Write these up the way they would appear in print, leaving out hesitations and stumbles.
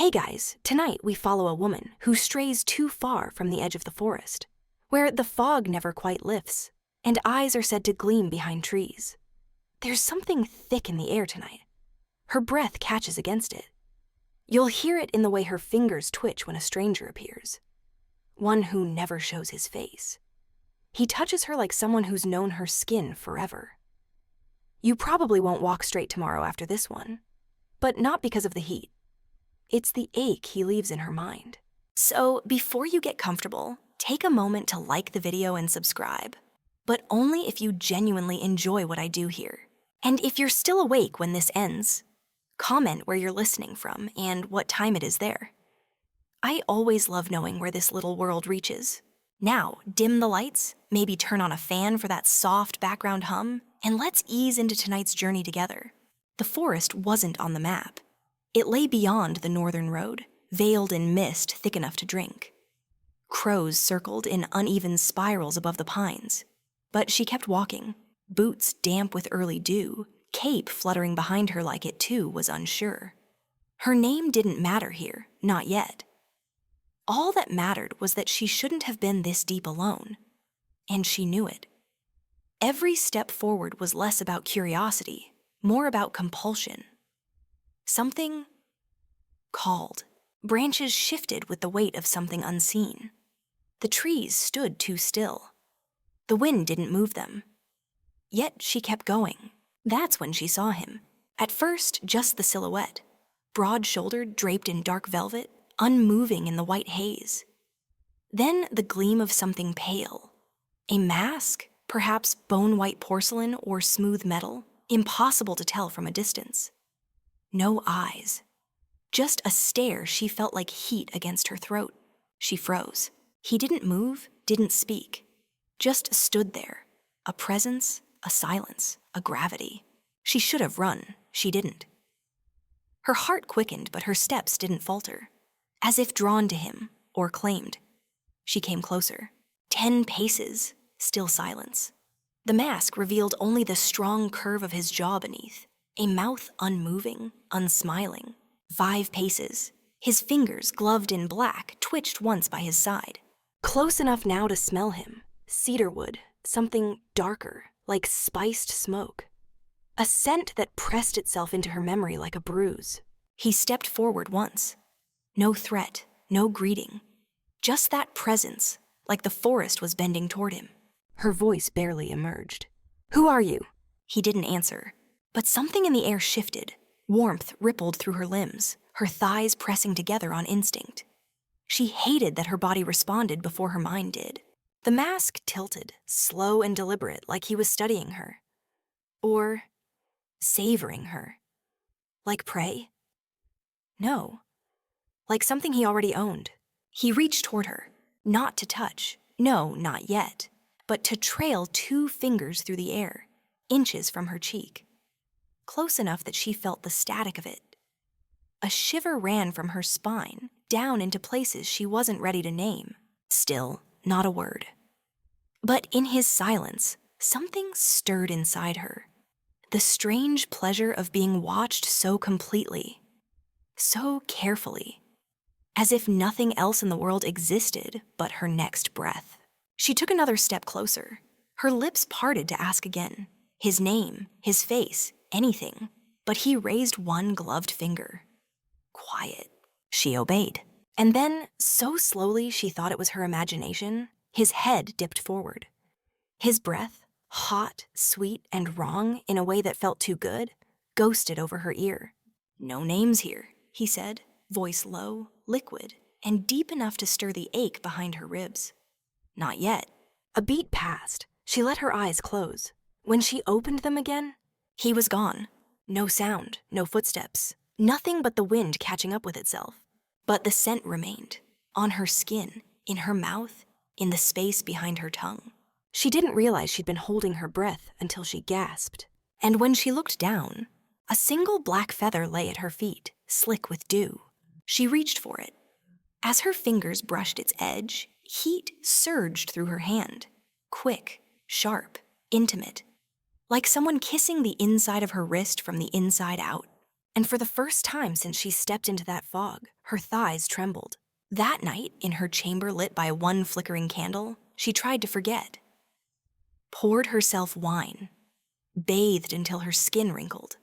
Hey guys, tonight we follow a woman who strays too far from the edge of the forest, where the fog never quite lifts, and eyes are said to gleam behind trees. There's something thick in the air tonight. Her breath catches against it. You'll hear it in the way her fingers twitch when a stranger appears. One who never shows his face. He touches her like someone who's known her skin forever. You probably won't walk straight tomorrow after this one, but not because of the heat. It's the ache he leaves in her mind. So before you get comfortable, take a moment to like the video and subscribe, but only if you genuinely enjoy what I do here. And if you're still awake when this ends, comment where you're listening from and what time it is there. I always love knowing where this little world reaches. Now, dim the lights, maybe turn on a fan for that soft background hum, and let's ease into tonight's journey together. The forest wasn't on the map. It lay beyond the northern road, veiled in mist thick enough to drink. Crows circled in uneven spirals above the pines, but she kept walking, boots damp with early dew, cape fluttering behind her like it too was unsure. Her name didn't matter here, not yet. All that mattered was that she shouldn't have been this deep alone, and she knew it. Every step forward was less about curiosity, more about compulsion. Something called. Branches shifted with the weight of something unseen. The trees stood too still. The wind didn't move them. Yet she kept going. That's when she saw him. At first, just the silhouette, broad-shouldered, draped in dark velvet, unmoving in the white haze. Then the gleam of something pale. A mask, perhaps bone-white porcelain or smooth metal, impossible to tell from a distance. No eyes. Just a stare she felt like heat against her throat. She froze. He didn't move, didn't speak. Just stood there. A presence, a silence, a gravity. She should have run. She didn't. Her heart quickened, but her steps didn't falter. As if drawn to him, or claimed. She came closer. 10 paces, still silence. The mask revealed only the strong curve of his jaw beneath. A mouth unmoving, unsmiling. 5 paces. His fingers, gloved in black, twitched once by his side. Close enough now to smell him. Cedarwood, something darker, like spiced smoke. A scent that pressed itself into her memory like a bruise. He stepped forward once. No threat, no greeting. Just that presence, like the forest was bending toward him. Her voice barely emerged. "Who are you?" He didn't answer. But something in the air shifted. Warmth rippled through her limbs, her thighs pressing together on instinct. She hated that her body responded before her mind did. The mask tilted, slow and deliberate, like he was studying her. Or savoring her. Like prey? No. Like something he already owned. He reached toward her, not to touch, no, not yet, but to trail 2 fingers through the air, inches from her cheek. Close enough that she felt the static of it. A shiver ran from her spine, down into places she wasn't ready to name. Still, not a word. But in his silence, something stirred inside her. The strange pleasure of being watched so completely, so carefully, as if nothing else in the world existed but her next breath. She took another step closer. Her lips parted to ask again. His name, his face, anything, but he raised one gloved finger. Quiet. She obeyed. And then, so slowly she thought it was her imagination, his head dipped forward. His breath, hot, sweet, and wrong in a way that felt too good, ghosted over her ear. "No names here," he said, voice low, liquid, and deep enough to stir the ache behind her ribs. Not yet. A beat passed. She let her eyes close. When she opened them again, he was gone. No sound, no footsteps, nothing but the wind catching up with itself. But the scent remained, on her skin, in her mouth, in the space behind her tongue. She didn't realize she'd been holding her breath until she gasped. And when she looked down, a single black feather lay at her feet, slick with dew. She reached for it. As her fingers brushed its edge, heat surged through her hand. Quick, sharp, intimate. Like someone kissing the inside of her wrist from the inside out. And for the first time since she stepped into that fog, her thighs trembled. That night, in her chamber lit by one flickering candle, she tried to forget. Poured herself wine, bathed until her skin wrinkled.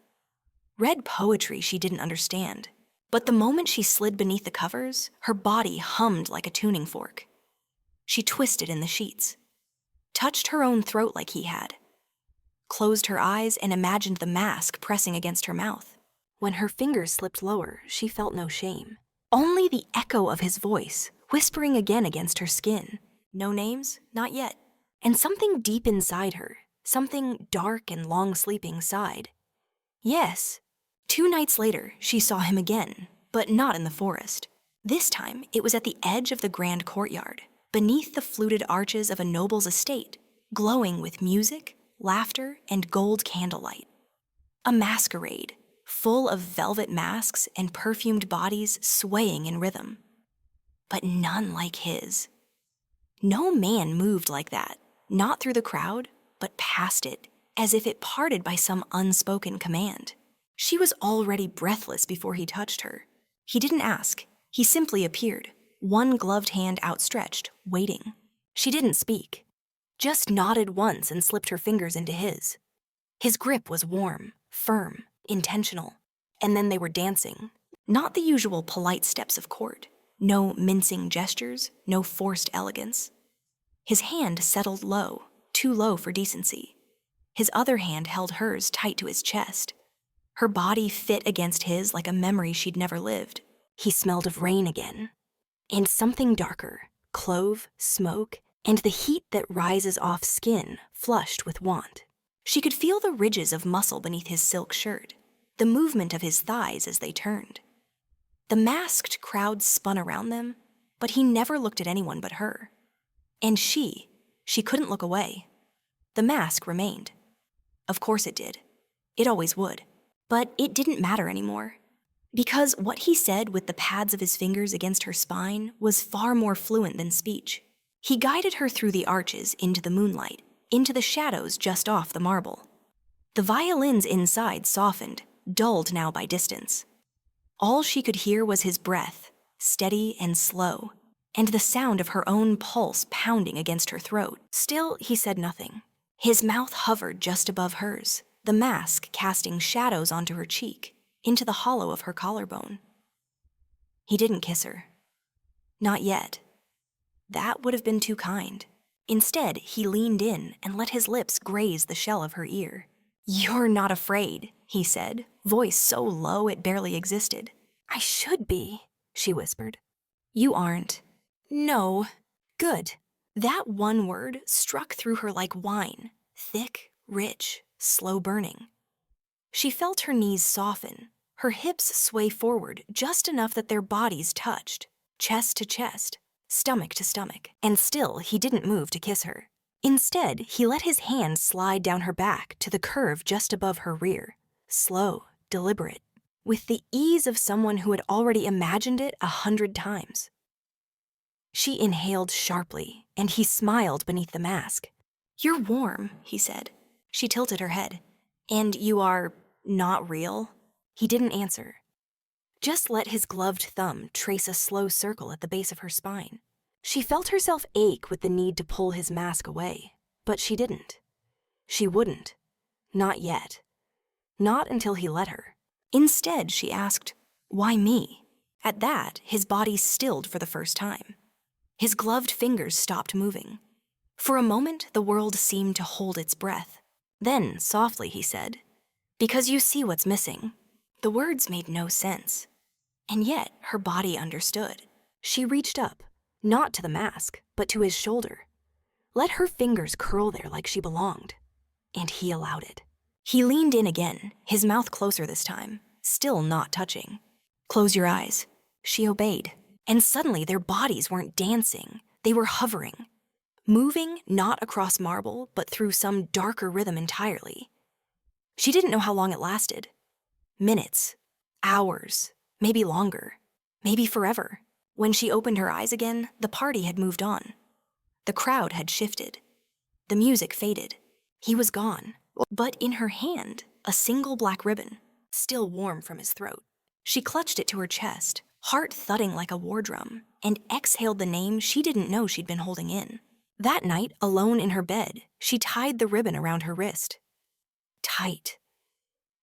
Read poetry she didn't understand. But the moment she slid beneath the covers, her body hummed like a tuning fork. She twisted in the sheets, touched her own throat like he had, closed her eyes and imagined the mask pressing against her mouth. When her fingers slipped lower, she felt no shame. Only the echo of his voice, whispering again against her skin. No names, not yet. And something deep inside her, something dark and long-sleeping sighed. Yes. 2 nights later, she saw him again, but not in the forest. This time, it was at the edge of the grand courtyard, beneath the fluted arches of a noble's estate, glowing with music, laughter, and gold candlelight. A masquerade, full of velvet masks and perfumed bodies swaying in rhythm. But none like his. No man moved like that, not through the crowd, but past it, as if it parted by some unspoken command. She was already breathless before he touched her. He didn't ask. He simply appeared, one gloved hand outstretched, waiting. She didn't speak, just nodded once and slipped her fingers into his. His grip was warm, firm, intentional. And then they were dancing. Not the usual polite steps of court. No mincing gestures, no forced elegance. His hand settled low, too low for decency. His other hand held hers tight to his chest. Her body fit against his like a memory she'd never lived. He smelled of rain again. And something darker, clove, smoke, and the heat that rises off skin flushed with want. She could feel the ridges of muscle beneath his silk shirt, the movement of his thighs as they turned. The masked crowd spun around them, but he never looked at anyone but her. And she couldn't look away. The mask remained. Of course it did. It always would. But it didn't matter anymore. Because what he said with the pads of his fingers against her spine was far more fluent than speech. He guided her through the arches into the moonlight, into the shadows just off the marble. The violins inside softened, dulled now by distance. All she could hear was his breath, steady and slow, and the sound of her own pulse pounding against her throat. Still, he said nothing. His mouth hovered just above hers, the mask casting shadows onto her cheek, into the hollow of her collarbone. He didn't kiss her. Not yet. That would have been too kind. Instead, he leaned in and let his lips graze the shell of her ear. "You're not afraid," he said, voice so low it barely existed. "I should be," she whispered. "You aren't." "No." "Good." That one word struck through her like wine, thick, rich, slow burning. She felt her knees soften, her hips sway forward just enough that their bodies touched, chest to chest, stomach to stomach, and still he didn't move to kiss her. Instead, he let his hand slide down her back to the curve just above her rear, slow, deliberate, with the ease of someone who had already imagined it 100 times. She inhaled sharply, and he smiled beneath the mask. "You're warm," he said. She tilted her head. "And you are not real?" He didn't answer. Just let his gloved thumb trace a slow circle at the base of her spine. She felt herself ache with the need to pull his mask away, but she didn't. She wouldn't. Not yet. Not until he let her. Instead, she asked, "Why me?" At that, his body stilled for the first time. His gloved fingers stopped moving. For a moment, the world seemed to hold its breath. Then, softly, he said, "Because you see what's missing." The words made no sense. And yet, her body understood. She reached up, not to the mask, but to his shoulder. Let her fingers curl there like she belonged. And he allowed it. He leaned in again, his mouth closer this time, still not touching. "Close your eyes." She obeyed. And suddenly their bodies weren't dancing, they were hovering. Moving not across marble, but through some darker rhythm entirely. She didn't know how long it lasted. Minutes, hours, maybe longer, maybe forever. When she opened her eyes again, the party had moved on. The crowd had shifted. The music faded. He was gone. But in her hand, a single black ribbon. still warm from his throat. She clutched it to her chest, heart thudding like a war drum, and exhaled the name she didn't know she'd been holding in. That night, alone in her bed, she tied the ribbon around her wrist. Tight.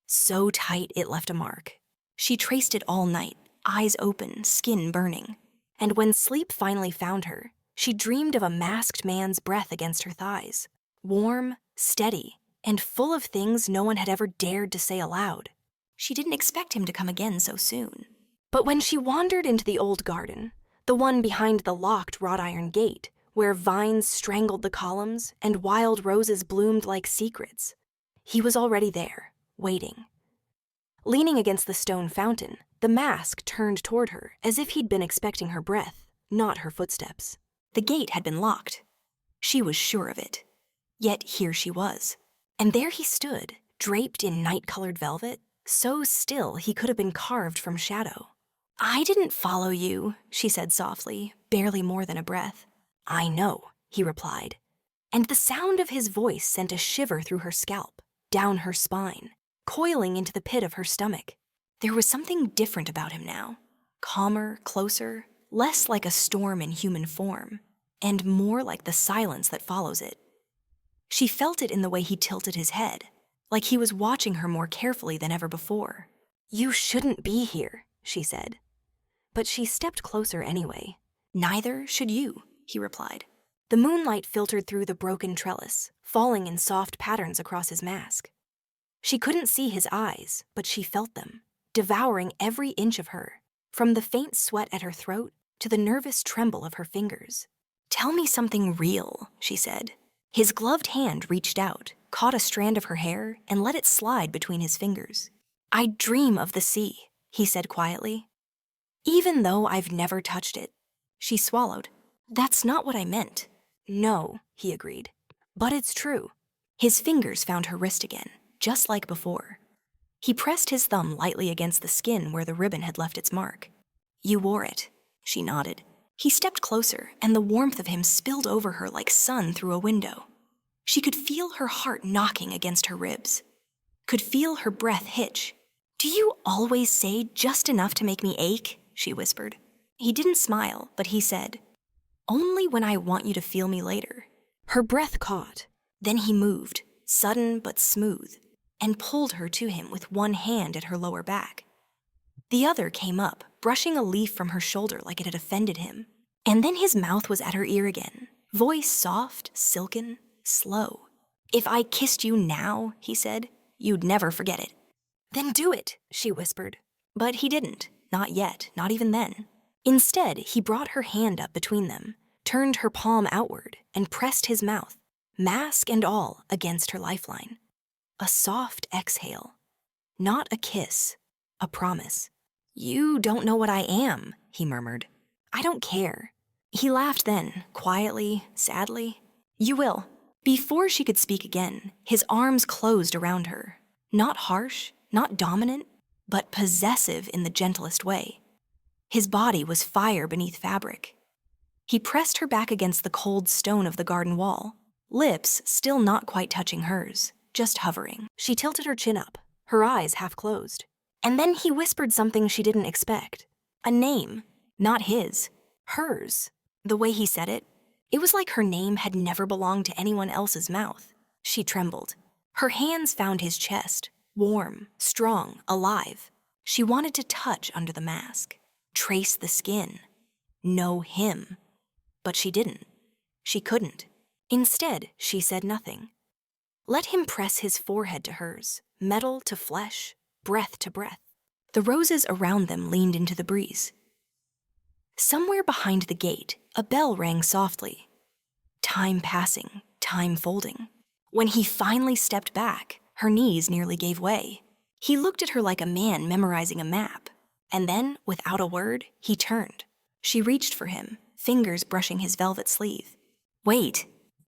So tight it left a mark. She traced it all night, eyes open, skin burning. And when sleep finally found her, she dreamed of a masked man's breath against her thighs, warm, steady, and full of things no one had ever dared to say aloud. She didn't expect him to come again so soon. But when she wandered into the old garden, the one behind the locked wrought iron gate, where vines strangled the columns and wild roses bloomed like secrets, he was already there, waiting. Leaning against the stone fountain, the mask turned toward her as if he'd been expecting her breath, not her footsteps. The gate had been locked. She was sure of it. Yet here she was. And there he stood, draped in night-colored velvet, so still he could have been carved from shadow. "I didn't follow you," she said softly, barely more than a breath. "I know," he replied. And the sound of his voice sent a shiver through her scalp, down her spine, coiling into the pit of her stomach. There was something different about him now. Calmer, closer, less like a storm in human form, and more like the silence that follows it. She felt it in the way he tilted his head, like he was watching her more carefully than ever before. "You shouldn't be here," she said. But she stepped closer anyway. "Neither should you," he replied. The moonlight filtered through the broken trellis, falling in soft patterns across his mask. She couldn't see his eyes, but she felt them, devouring every inch of her, from the faint sweat at her throat to the nervous tremble of her fingers. "Tell me something real," she said. His gloved hand reached out, caught a strand of her hair, and let it slide between his fingers. "I dream of the sea," he said quietly. "Even though I've never touched it." She swallowed. "That's not what I meant." "No," he agreed. "But it's true." His fingers found her wrist again, just like before. He pressed his thumb lightly against the skin where the ribbon had left its mark. "You wore it." She nodded. He stepped closer, and the warmth of him spilled over her like sun through a window. She could feel her heart knocking against her ribs. Could feel her breath hitch. "Do you always say just enough to make me ache?" she whispered. He didn't smile, but he said, "Only when I want you to feel me later." Her breath caught. Then he moved, sudden but smooth, and pulled her to him with one hand at her lower back. The other came up, brushing a leaf from her shoulder like it had offended him. And then his mouth was at her ear again, voice soft, silken, slow. "If I kissed you now," he said, "you'd never forget it." "Then do it," she whispered. But he didn't, not yet, not even then. Instead, he brought her hand up between them, turned her palm outward, and pressed his mouth, mask and all, against her lifeline. A soft exhale. Not a kiss, a promise. "You don't know what I am," he murmured. "I don't care." He laughed then, quietly, sadly. "You will." Before she could speak again, his arms closed around her. Not harsh, not dominant, but possessive in the gentlest way. His body was fire beneath fabric. He pressed her back against the cold stone of the garden wall, lips still not quite touching hers, just hovering. She tilted her chin up, her eyes half closed. And then he whispered something she didn't expect. A name, not his, hers. The way he said it, it was like her name had never belonged to anyone else's mouth. She trembled. Her hands found his chest, warm, strong, alive. She wanted to touch under the mask, trace the skin, know him. But she didn't. She couldn't. Instead, she said nothing. Let him press his forehead to hers, metal to flesh, breath to breath. The roses around them leaned into the breeze. Somewhere behind the gate, a bell rang softly. Time passing, time folding. When he finally stepped back, her knees nearly gave way. He looked at her like a man memorizing a map. And then, without a word, he turned. She reached for him, fingers brushing his velvet sleeve. "Wait."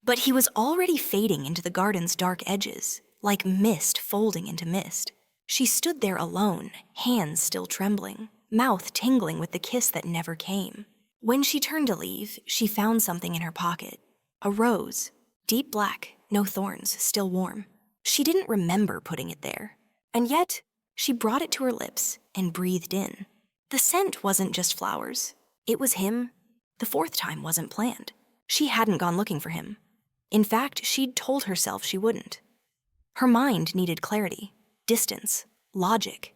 But he was already fading into the garden's dark edges, like mist folding into mist. She stood there alone, hands still trembling, mouth tingling with the kiss that never came. When she turned to leave, she found something in her pocket. A rose, deep black, no thorns, still warm. She didn't remember putting it there. And yet, She brought it to her lips and breathed in. The scent wasn't just flowers. It was him. The fourth time wasn't planned. She hadn't gone looking for him. In fact, she'd told herself she wouldn't. Her mind needed clarity, distance, logic.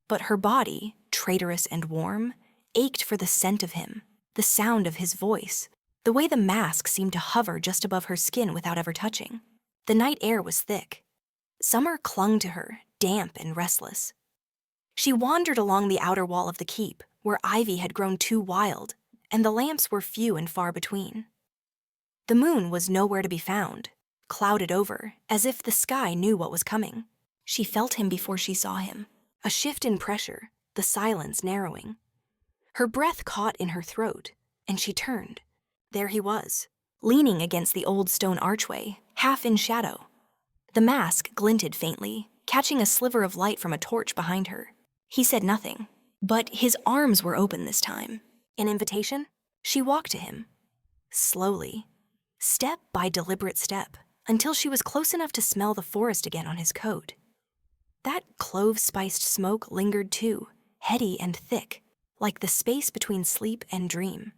But her body, traitorous and warm, ached for the scent of him, the sound of his voice, the way the mask seemed to hover just above her skin without ever touching. The night air was thick. Summer clung to her, damp and restless. She wandered along the outer wall of the keep, where ivy had grown too wild, and the lamps were few and far between. The moon was nowhere to be found, clouded over, as if the sky knew what was coming. She felt him before she saw him, a shift in pressure, the silence narrowing. Her breath caught in her throat, and she turned. There he was, leaning against the old stone archway, half in shadow. The mask glinted faintly, catching a sliver of light from a torch behind her. He said nothing, but his arms were open this time. An invitation? She walked to him. Slowly, step by deliberate step, until she was close enough to smell the forest again on his coat. That clove-spiced smoke lingered too, heady and thick, like the space between sleep and dream.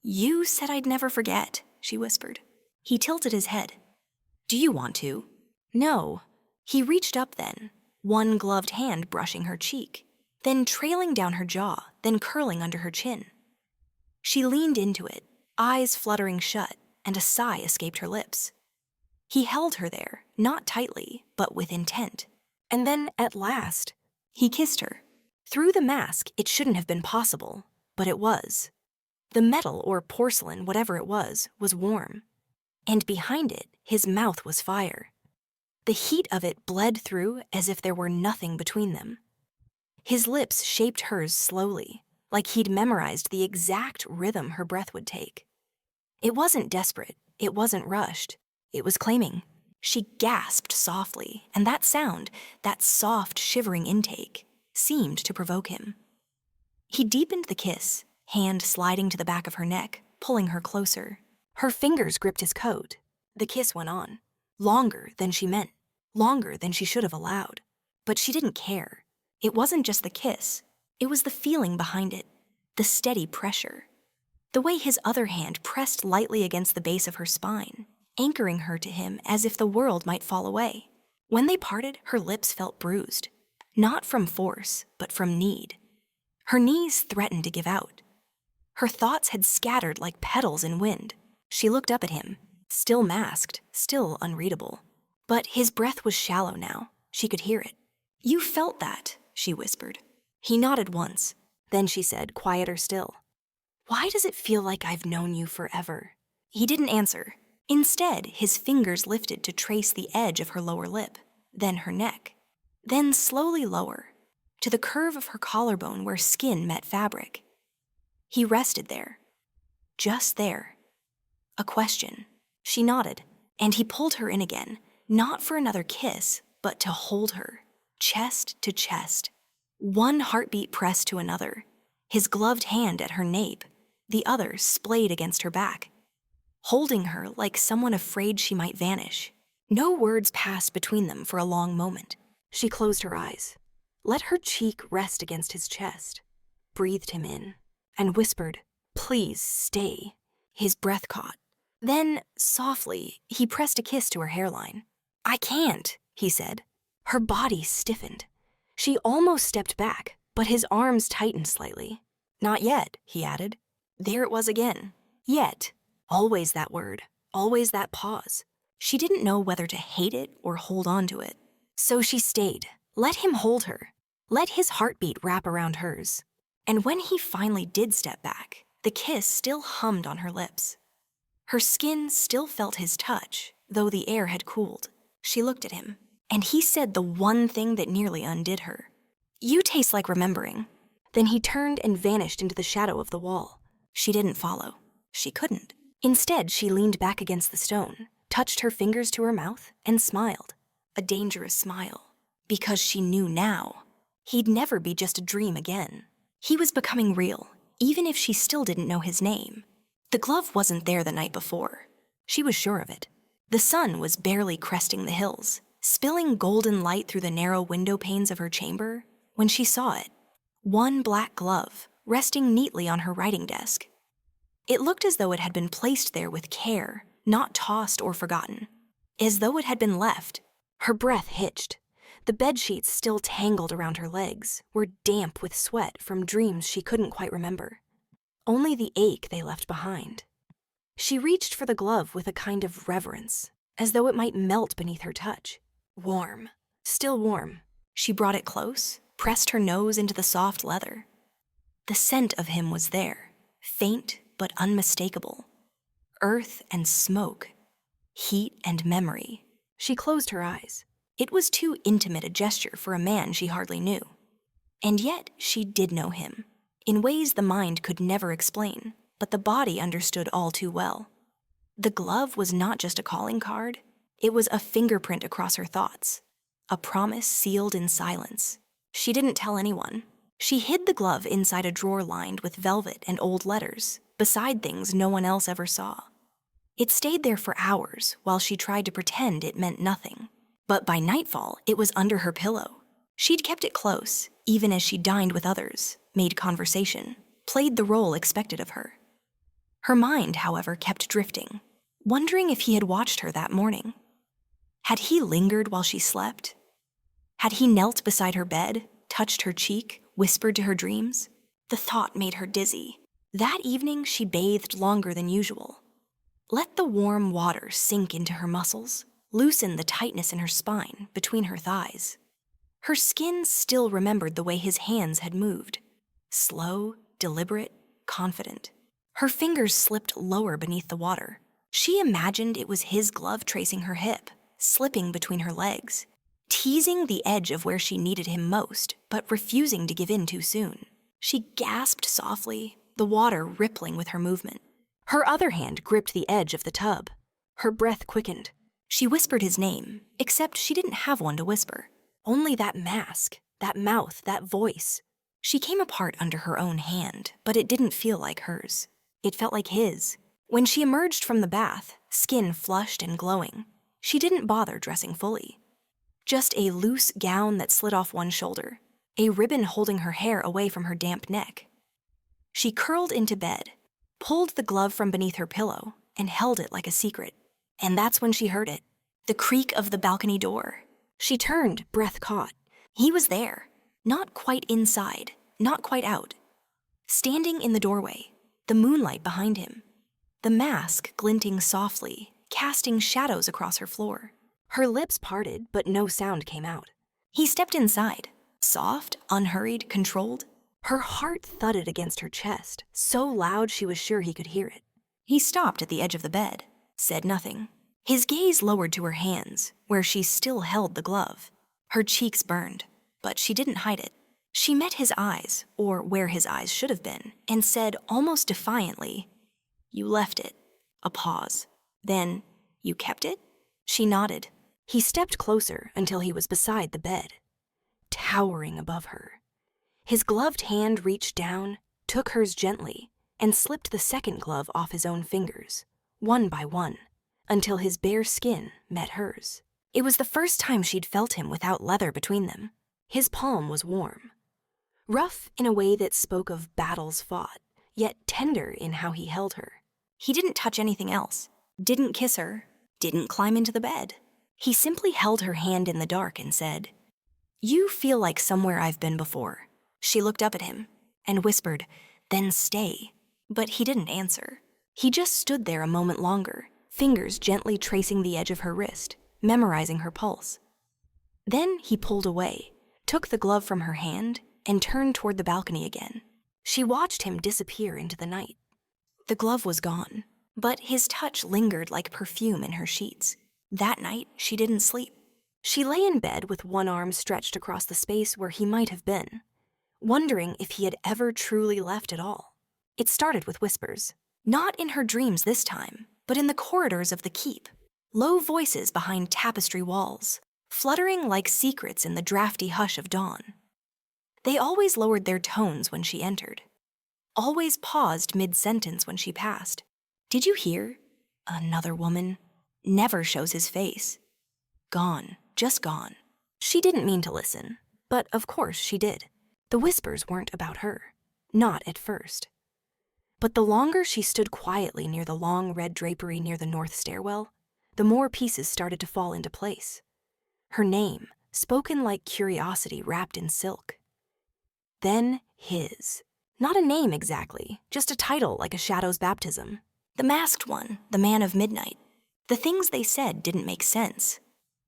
"You said I'd never forget," she whispered. He tilted his head. "Do you want to?" "No." He reached up then, one gloved hand brushing her cheek, then trailing down her jaw, then curling under her chin. She leaned into it, eyes fluttering shut, and a sigh escaped her lips. He held her there, not tightly, but with intent. And then, at last, he kissed her. Through the mask, it shouldn't have been possible, but it was. The metal or porcelain, whatever it was warm. And behind it, his mouth was fire. The heat of it bled through as if there were nothing between them. His lips shaped hers slowly, like he'd memorized the exact rhythm her breath would take. It wasn't desperate, it wasn't rushed, it was claiming. She gasped softly, and that sound, that soft, shivering intake, seemed to provoke him. He deepened the kiss, hand sliding to the back of her neck, pulling her closer. Her fingers gripped his coat. The kiss went on, longer than she meant, longer than she should have allowed. But she didn't care. It wasn't just the kiss. It was the feeling behind it, the steady pressure. The way his other hand pressed lightly against the base of her spine, anchoring her to him as if the world might fall away. When they parted, her lips felt bruised, not from force, but from need. Her knees threatened to give out. Her thoughts had scattered like petals in wind. She looked up at him, still masked, still unreadable. But his breath was shallow now. She could hear it. "You felt that," she whispered. He nodded once. Then she said, quieter still, "Why does it feel like I've known you forever?" He didn't answer. Instead, his fingers lifted to trace the edge of her lower lip, then her neck, then slowly lower, to the curve of her collarbone where skin met fabric. He rested there. Just there. A question. She nodded, and he pulled her in again, not for another kiss, but to hold her, chest to chest. One heartbeat pressed to another, his gloved hand at her nape, the other splayed against her back, holding her like someone afraid she might vanish. No words passed between them for a long moment. She closed her eyes, let her cheek rest against his chest, breathed him in, and whispered, "Please stay." His breath caught. Then, softly, he pressed a kiss to her hairline. "I can't," he said. Her body stiffened. She almost stepped back, but his arms tightened slightly. "Not yet," he added. There it was again. Yet. Always that word. Always that pause. She didn't know whether to hate it or hold on to it. So she stayed. Let him hold her. Let his heartbeat wrap around hers. And when he finally did step back, the kiss still hummed on her lips. Her skin still felt his touch, though the air had cooled. She looked at him, and he said the one thing that nearly undid her. "You taste like remembering." Then he turned and vanished into the shadow of the wall. She didn't follow. She couldn't. Instead, she leaned back against the stone, touched her fingers to her mouth, and smiled. A dangerous smile. Because she knew now. He'd never be just a dream again. He was becoming real, even if she still didn't know his name. The glove wasn't there the night before. She was sure of it. The sun was barely cresting the hills. spilling golden light through the narrow window panes of her chamber, when she saw it. One black glove, resting neatly on her writing desk. It looked as though it had been placed there with care, not tossed or forgotten. As though it had been left. Her breath hitched. The bedsheets, still tangled around her legs, were damp with sweat from dreams she couldn't quite remember. Only the ache they left behind. She reached for the glove with a kind of reverence, as though it might melt beneath her touch. Warm. Still warm. She brought it close, pressed her nose into the soft leather. The scent of him was there, faint but unmistakable. Earth and smoke. Heat and memory. She closed her eyes. It was too intimate a gesture for a man she hardly knew. And yet she did know him, in ways the mind could never explain, but the body understood all too well. The glove was not just a calling card, it was a fingerprint across her thoughts, a promise sealed in silence. She didn't tell anyone. She hid the glove inside a drawer lined with velvet and old letters, beside things no one else ever saw. It stayed there for hours while she tried to pretend it meant nothing. But by nightfall, it was under her pillow. She'd kept it close, even as she dined with others, made conversation, played the role expected of her. Her mind, however, kept drifting, wondering if he had watched her that morning. Had he lingered while she slept? Had he knelt beside her bed, touched her cheek, whispered to her dreams? The thought made her dizzy. That evening, she bathed longer than usual. Let the warm water sink into her muscles, loosen the tightness in her spine, between her thighs. Her skin still remembered the way his hands had moved. Slow, deliberate, confident. Her fingers slipped lower beneath the water. She imagined it was his glove tracing her hip, slipping between her legs, teasing the edge of where she needed him most, but refusing to give in too soon. She gasped softly, the water rippling with her movement. Her other hand gripped the edge of the tub. Her breath quickened. She whispered his name, except she didn't have one to whisper. Only that mask, that mouth, that voice. She came apart under her own hand, but it didn't feel like hers. It felt like his. When she emerged from the bath, skin flushed and glowing, she didn't bother dressing fully. Just a loose gown that slid off one shoulder, a ribbon holding her hair away from her damp neck. She curled into bed, pulled the glove from beneath her pillow, and held it like a secret. And that's when she heard it, the creak of the balcony door. She turned, breath caught. He was there, not quite inside, not quite out. Standing in the doorway, the moonlight behind him, the mask glinting softly, casting shadows across her floor. Her lips parted, but no sound came out. He stepped inside, soft, unhurried, controlled. Her heart thudded against her chest, so loud she was sure he could hear it. He stopped at the edge of the bed. Said nothing. His gaze lowered to her hands, where she still held the glove. Her cheeks burned, but she didn't hide it. She met his eyes, or where his eyes should have been, and said almost defiantly, "You left it." A pause. Then, "You kept it?" She nodded. He stepped closer until he was beside the bed, towering above her. His gloved hand reached down, took hers gently, and slipped the second glove off his own fingers, one by one, until his bare skin met hers. It was the first time she'd felt him without leather between them. His palm was warm. Rough in a way that spoke of battles fought, yet tender in how he held her. He didn't touch anything else, didn't kiss her, didn't climb into the bed. He simply held her hand in the dark and said, "You feel like somewhere I've been before." She looked up at him and whispered, "Then stay." But he didn't answer. He just stood there a moment longer, fingers gently tracing the edge of her wrist, memorizing her pulse. Then he pulled away, took the glove from her hand, and turned toward the balcony again. She watched him disappear into the night. The glove was gone, but his touch lingered like perfume in her sheets. That night, she didn't sleep. She lay in bed with one arm stretched across the space where he might have been, wondering if he had ever truly left at all. It started with whispers. Not in her dreams this time, but in the corridors of the keep. Low voices behind tapestry walls, fluttering like secrets in the drafty hush of dawn. They always lowered their tones when she entered. Always paused mid-sentence when she passed. "Did you hear? Another woman. Never shows his face. Gone, just gone. She didn't mean to listen, but of course she did. The whispers weren't about her. Not at first. But the longer she stood quietly near the long red drapery near the north stairwell, the more pieces started to fall into place. Her name, spoken like curiosity wrapped in silk. Then his. Not a name exactly, just a title like a shadow's baptism. The masked one, the man of midnight. The things they said didn't make sense.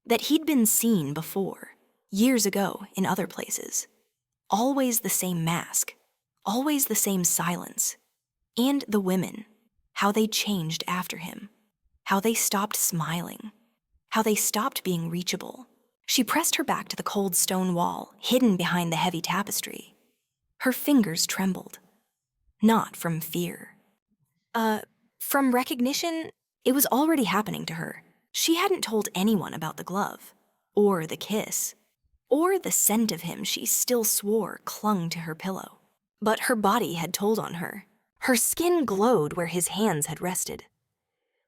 That he'd been seen before, years ago in other places. Always the same mask, always the same silence. And the women, how they changed after him, how they stopped smiling, how they stopped being reachable. She pressed her back to the cold stone wall, hidden behind the heavy tapestry. Her fingers trembled. Not from fear. From recognition, it was already happening to her. She hadn't told anyone about the glove, or the kiss, or the scent of him she still swore clung to her pillow. But her body had told on her. Her skin glowed where his hands had rested.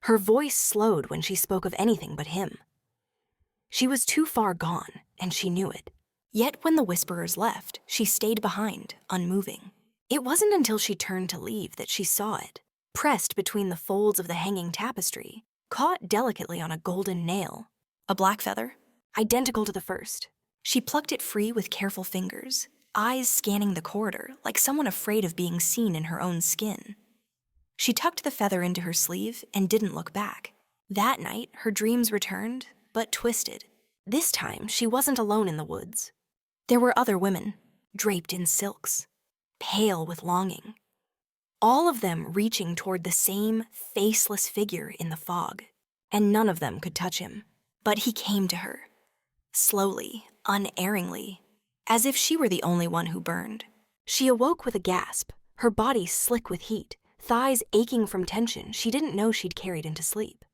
Her voice slowed when she spoke of anything but him. She was too far gone, and she knew it. Yet when the whisperers left, she stayed behind, unmoving. It wasn't until she turned to leave that she saw it, pressed between the folds of the hanging tapestry, caught delicately on a golden nail. A black feather, identical to the first. She plucked it free with careful fingers, eyes scanning the corridor like someone afraid of being seen in her own skin. She tucked the feather into her sleeve and didn't look back. That night, her dreams returned, but twisted. This time, she wasn't alone in the woods. There were other women, draped in silks, pale with longing. All of them reaching toward the same faceless figure in the fog, and none of them could touch him. But he came to her, slowly, unerringly, as if she were the only one who burned. She awoke with a gasp, her body slick with heat, thighs aching from tension she didn't know she'd carried into sleep.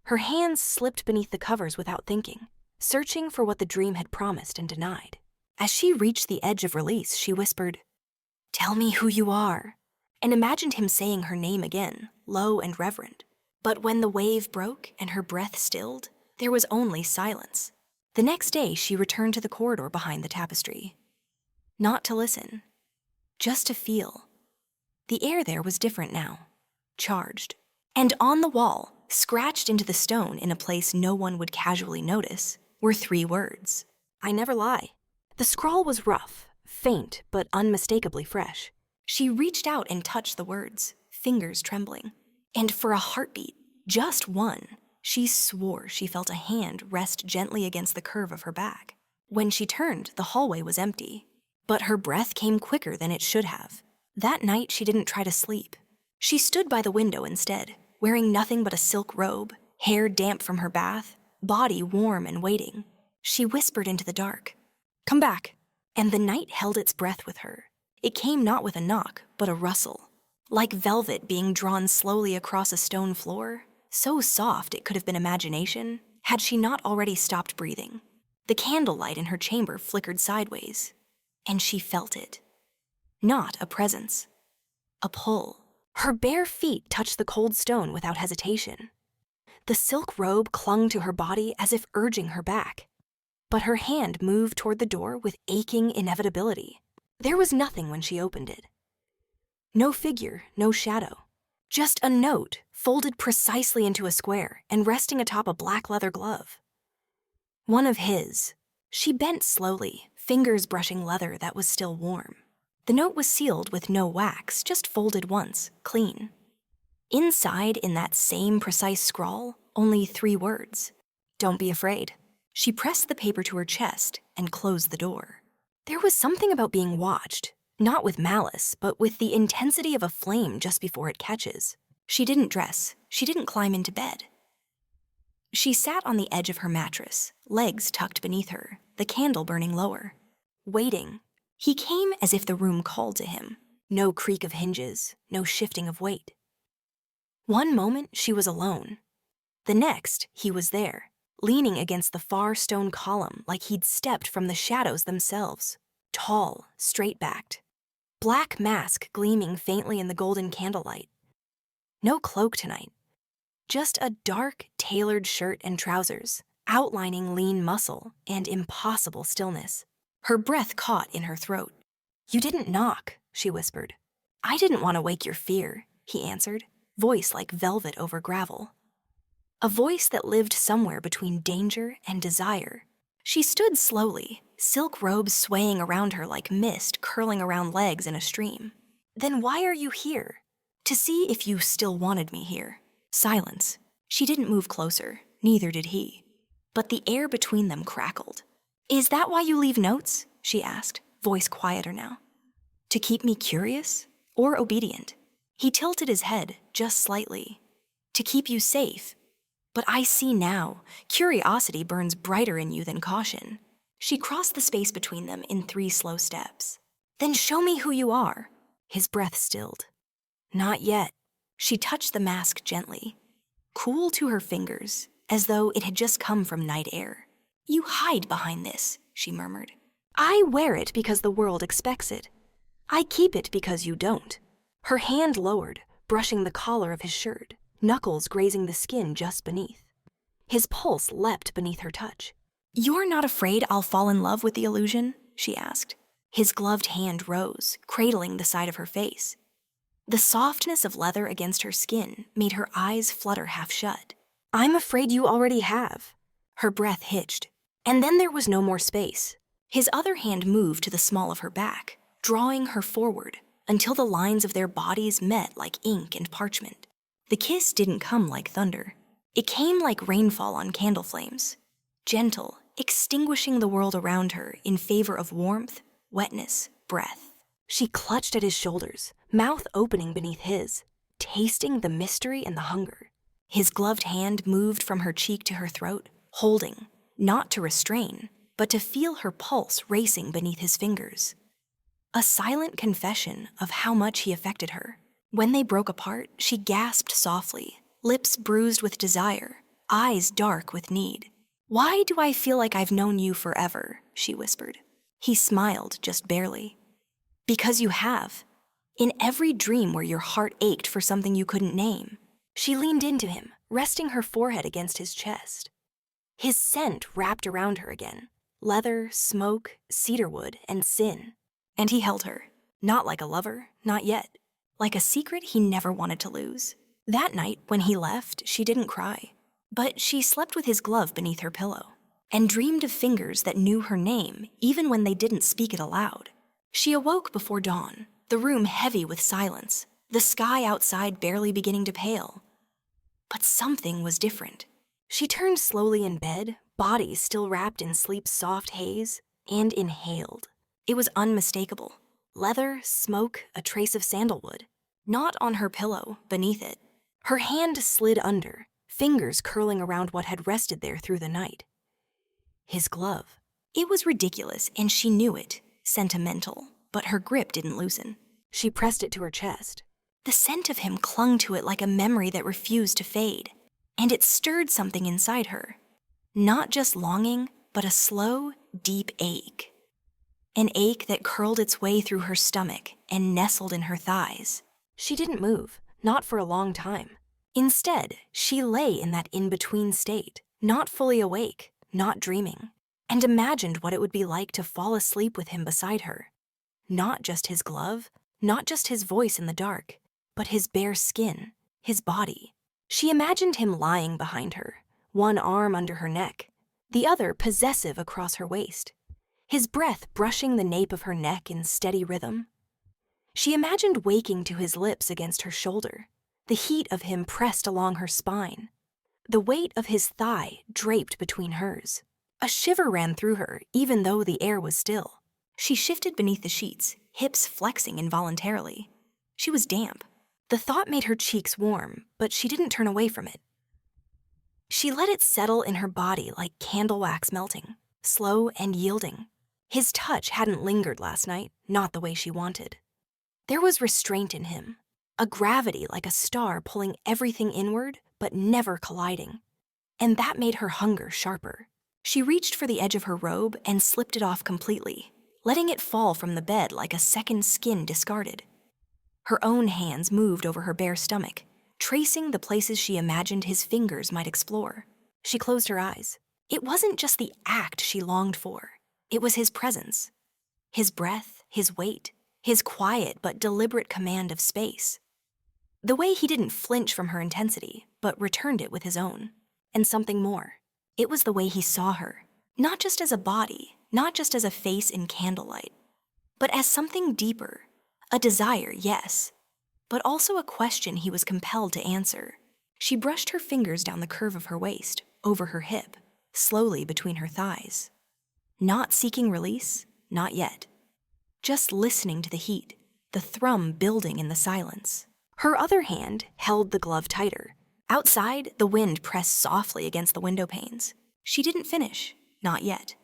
Her hands slipped beneath the covers without thinking, searching for what the dream had promised and denied. As she reached the edge of release, she whispered, "Tell me who you are," and imagined him saying her name again, low and reverent. But when the wave broke and her breath stilled, there was only silence. The next day, she returned to the corridor behind the tapestry. Not to listen, just to feel. The air there was different now, charged. And on the wall, scratched into the stone in a place no one would casually notice, were 3 words. I never lie. The scrawl was rough, faint, but unmistakably fresh. She reached out and touched the words, fingers trembling. And for a heartbeat, just one, she swore she felt a hand rest gently against the curve of her back. When she turned, the hallway was empty. But her breath came quicker than it should have. That night, she didn't try to sleep. She stood by the window instead, wearing nothing but a silk robe, hair damp from her bath, body warm and waiting. She whispered into the dark, "Come back." And the night held its breath with her. It came not with a knock, but a rustle. Like velvet being drawn slowly across a stone floor, so soft it could have been imagination, had she not already stopped breathing. The candlelight in her chamber flickered sideways, and she felt it. Not a presence, a pull. Her bare feet touched the cold stone without hesitation. The silk robe clung to her body as if urging her back. But her hand moved toward the door with aching inevitability. There was nothing when she opened it. No figure, no shadow. Just a note, folded precisely into a square and resting atop a black leather glove. One of his. She bent slowly, fingers brushing leather that was still warm. The note was sealed with no wax, just folded once, clean. Inside, in that same precise scrawl, only 3 words. Don't be afraid. She pressed the paper to her chest and closed the door. There was something about being watched, not with malice, but with the intensity of a flame just before it catches. She didn't dress. She didn't climb into bed. She sat on the edge of her mattress, legs tucked beneath her, the candle burning lower, waiting. He came as if the room called to him. No creak of hinges, no shifting of weight. One moment, she was alone. The next, he was there, leaning against the far stone column like he'd stepped from the shadows themselves. Tall, straight-backed. Black mask gleaming faintly in the golden candlelight. No cloak tonight. Just a dark, tailored shirt and trousers, outlining lean muscle and impossible stillness. Her breath caught in her throat. "You didn't knock," she whispered. "I didn't want to wake your fear," he answered, voice like velvet over gravel. A voice that lived somewhere between danger and desire. She stood slowly, silk robes swaying around her like mist curling around legs in a stream. "Then why are you here?" "To see if you still wanted me here." Silence. She didn't move closer, neither did he. But the air between them crackled. "Is that why you leave notes?" she asked, voice quieter now. "To keep me curious or obedient?" He tilted his head just slightly. "To keep you safe. But I see now, curiosity burns brighter in you than caution." She crossed the space between them in 3 slow steps. "Then show me who you are." His breath stilled. "Not yet." She touched the mask gently, cool to her fingers, as though it had just come from night air. "You hide behind this," she murmured. "I wear it because the world expects it. I keep it because you don't." Her hand lowered, brushing the collar of his shirt, knuckles grazing the skin just beneath. His pulse leapt beneath her touch. "You're not afraid I'll fall in love with the illusion?" she asked. His gloved hand rose, cradling the side of her face. The softness of leather against her skin made her eyes flutter half shut. "I'm afraid you already have." Her breath hitched, and then there was no more space. His other hand moved to the small of her back, drawing her forward until the lines of their bodies met like ink and parchment. The kiss didn't come like thunder. It came like rainfall on candle flames, gentle, extinguishing the world around her in favor of warmth, wetness, breath. She clutched at his shoulders, mouth opening beneath his, tasting the mystery and the hunger. His gloved hand moved from her cheek to her throat, holding, not to restrain, but to feel her pulse racing beneath his fingers. A silent confession of how much he affected her. When they broke apart, she gasped softly, lips bruised with desire, eyes dark with need. "Why do I feel like I've known you forever?" she whispered. He smiled, just barely. "Because you have. In every dream where your heart ached for something you couldn't name." She leaned into him, resting her forehead against his chest. His scent wrapped around her again. Leather, smoke, cedarwood, and sin. And he held her. Not like a lover, not yet. Like a secret he never wanted to lose. That night, when he left, she didn't cry. But she slept with his glove beneath her pillow, and dreamed of fingers that knew her name even when they didn't speak it aloud. She awoke before dawn, the room heavy with silence, the sky outside barely beginning to pale. But something was different. She turned slowly in bed, body still wrapped in sleep's soft haze, and inhaled. It was unmistakable. Leather, smoke, a trace of sandalwood. Not on her pillow, beneath it. Her hand slid under, fingers curling around what had rested there through the night. His glove. It was ridiculous, and she knew it. Sentimental, but her grip didn't loosen. She pressed it to her chest. The scent of him clung to it like a memory that refused to fade, and it stirred something inside her. Not just longing, but a slow, deep ache. An ache that curled its way through her stomach and nestled in her thighs. She didn't move, not for a long time. Instead, she lay in that in-between state, not fully awake, not dreaming, and imagined what it would be like to fall asleep with him beside her. Not just his glove, not just his voice in the dark, but his bare skin, his body. She imagined him lying behind her, one arm under her neck, the other possessive across her waist, his breath brushing the nape of her neck in steady rhythm. She imagined waking to his lips against her shoulder, the heat of him pressed along her spine, the weight of his thigh draped between hers. A shiver ran through her, even though the air was still. She shifted beneath the sheets, hips flexing involuntarily. She was damp. The thought made her cheeks warm, but she didn't turn away from it. She let it settle in her body like candle wax melting, slow and yielding. His touch hadn't lingered last night, not the way she wanted. There was restraint in him, a gravity like a star pulling everything inward but never colliding. And that made her hunger sharper. She reached for the edge of her robe and slipped it off completely, letting it fall from the bed like a second skin discarded. Her own hands moved over her bare stomach, tracing the places she imagined his fingers might explore. She closed her eyes. It wasn't just the act she longed for. It was his presence. His breath, his weight, his quiet but deliberate command of space. The way he didn't flinch from her intensity, but returned it with his own. And something more. It was the way he saw her. Not just as a body, not just as a face in candlelight, but as something deeper. A desire, yes, but also a question he was compelled to answer. She brushed her fingers down the curve of her waist, over her hip, slowly between her thighs. Not seeking release, not yet. Just listening to the heat, the thrum building in the silence. Her other hand held the glove tighter. Outside, the wind pressed softly against the window panes. She didn't finish, not yet.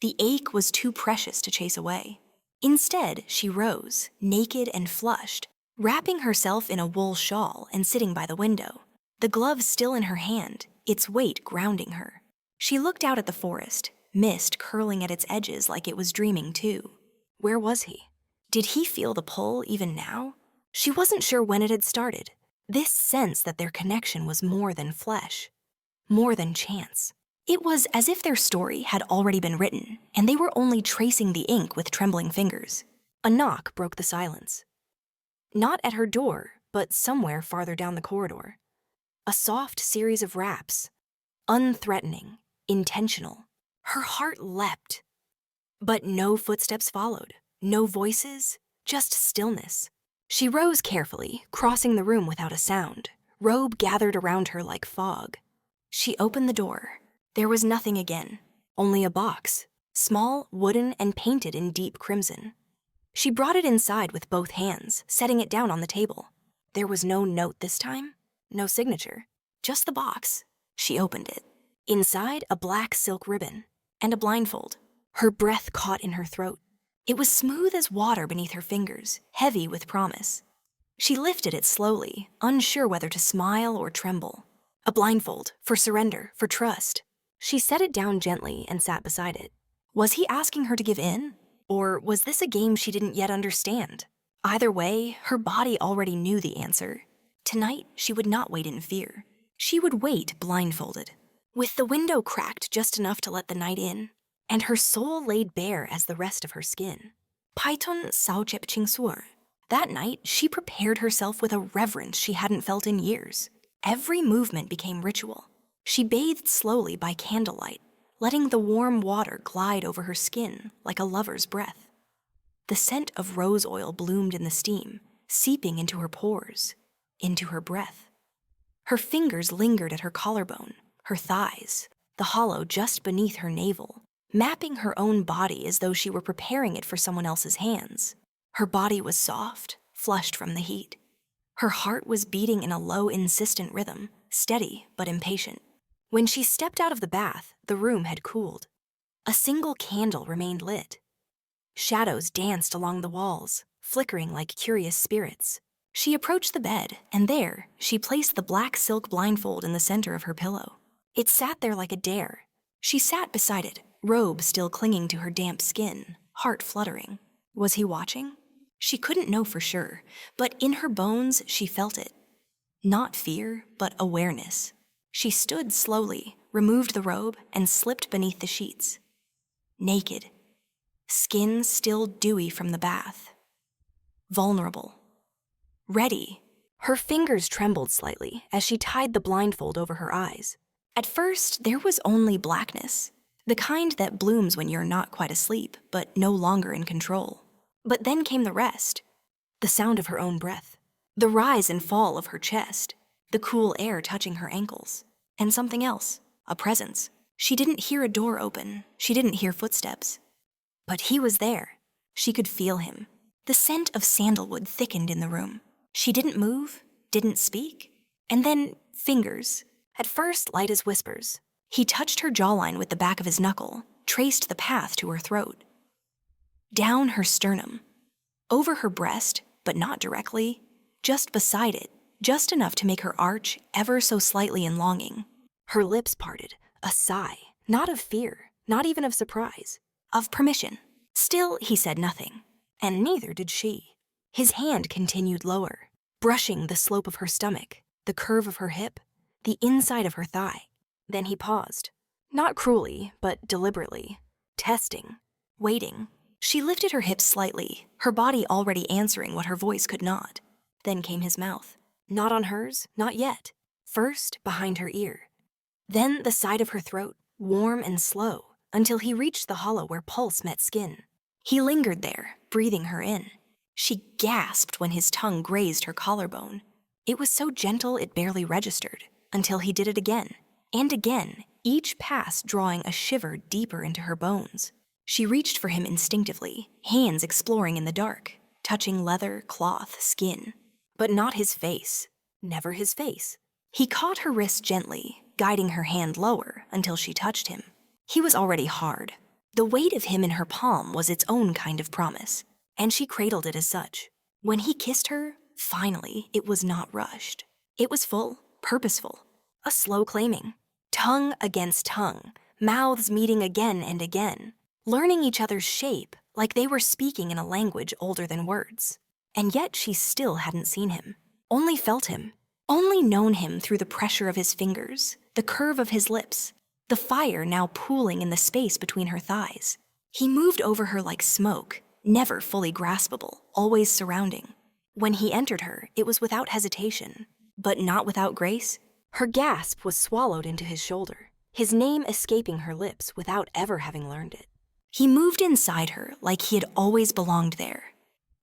The ache was too precious to chase away. Instead, she rose, naked and flushed, wrapping herself in a wool shawl and sitting by the window, the glove still in her hand, its weight grounding her. She looked out at the forest, mist curling at its edges like it was dreaming too. Where was he? Did he feel the pull even now? She wasn't sure when it had started. This sense that their connection was more than flesh, more than chance. It was as if their story had already been written, and they were only tracing the ink with trembling fingers. A knock broke the silence. Not at her door, but somewhere farther down the corridor. A soft series of raps, unthreatening, intentional. Her heart leapt. But no footsteps followed, no voices, just stillness. She rose carefully, crossing the room without a sound, robe gathered around her like fog. She opened the door. There was nothing again, only a box, small, wooden, and painted in deep crimson. She brought it inside with both hands, setting it down on the table. There was no note this time, no signature, just the box. She opened it. Inside, a black silk ribbon and a blindfold. Her breath caught in her throat. It was smooth as water beneath her fingers, heavy with promise. She lifted it slowly, unsure whether to smile or tremble. A blindfold, for surrender, for trust. She set it down gently and sat beside it. Was he asking her to give in? Or was this a game she didn't yet understand? Either way, her body already knew the answer. Tonight, she would not wait in fear. She would wait blindfolded, with the window cracked just enough to let the night in, and her soul laid bare as the rest of her skin. Paiton saochep chingsuor. That night, she prepared herself with a reverence she hadn't felt in years. Every movement became ritual. She bathed slowly by candlelight, letting the warm water glide over her skin like a lover's breath. The scent of rose oil bloomed in the steam, seeping into her pores, into her breath. Her fingers lingered at her collarbone, her thighs, the hollow just beneath her navel, mapping her own body as though she were preparing it for someone else's hands. Her body was soft, flushed from the heat. Her heart was beating in a low, insistent rhythm, steady but impatient. When she stepped out of the bath, the room had cooled. A single candle remained lit. Shadows danced along the walls, flickering like curious spirits. She approached the bed, and there, she placed the black silk blindfold in the center of her pillow. It sat there like a dare. She sat beside it, robe still clinging to her damp skin, heart fluttering. Was he watching? She couldn't know for sure, but in her bones she felt it. Not fear, but awareness. She stood slowly, removed the robe, and slipped beneath the sheets. Naked. Skin still dewy from the bath. Vulnerable. Ready. Her fingers trembled slightly as she tied the blindfold over her eyes. At first, there was only blackness, the kind that blooms when you're not quite asleep, but no longer in control. But then came the rest. The sound of her own breath. The rise and fall of her chest. The cool air touching her ankles. And something else, a presence. She didn't hear a door open. She didn't hear footsteps. But he was there. She could feel him. The scent of sandalwood thickened in the room. She didn't move, didn't speak. And then, fingers. At first, light as whispers. He touched her jawline with the back of his knuckle, traced the path to her throat. Down her sternum. Over her breast, but not directly. Just beside it. Just enough to make her arch ever so slightly in longing. Her lips parted, a sigh, not of fear, not even of surprise, of permission. Still, he said nothing, and neither did she. His hand continued lower, brushing the slope of her stomach, the curve of her hip, the inside of her thigh. Then he paused. Not cruelly, but deliberately. Testing. Waiting. She lifted her hips slightly, her body already answering what her voice could not. Then came his mouth. Not on hers, not yet. First, behind her ear. Then the side of her throat, warm and slow, until he reached the hollow where pulse met skin. He lingered there, breathing her in. She gasped when his tongue grazed her collarbone. It was so gentle it barely registered, until he did it again, and again, each pass drawing a shiver deeper into her bones. She reached for him instinctively, hands exploring in the dark, touching leather, cloth, skin. But not his face. Never his face. He caught her wrist gently, guiding her hand lower until she touched him. He was already hard. The weight of him in her palm was its own kind of promise, and she cradled it as such. When he kissed her, finally, it was not rushed. It was full, purposeful, a slow claiming. Tongue against tongue, mouths meeting again and again, learning each other's shape like they were speaking in a language older than words. And yet she still hadn't seen him, only felt him, only known him through the pressure of his fingers, the curve of his lips, the fire now pooling in the space between her thighs. He moved over her like smoke, never fully graspable, always surrounding. When he entered her, it was without hesitation, but not without grace. Her gasp was swallowed into his shoulder, his name escaping her lips without ever having learned it. He moved inside her like he had always belonged there.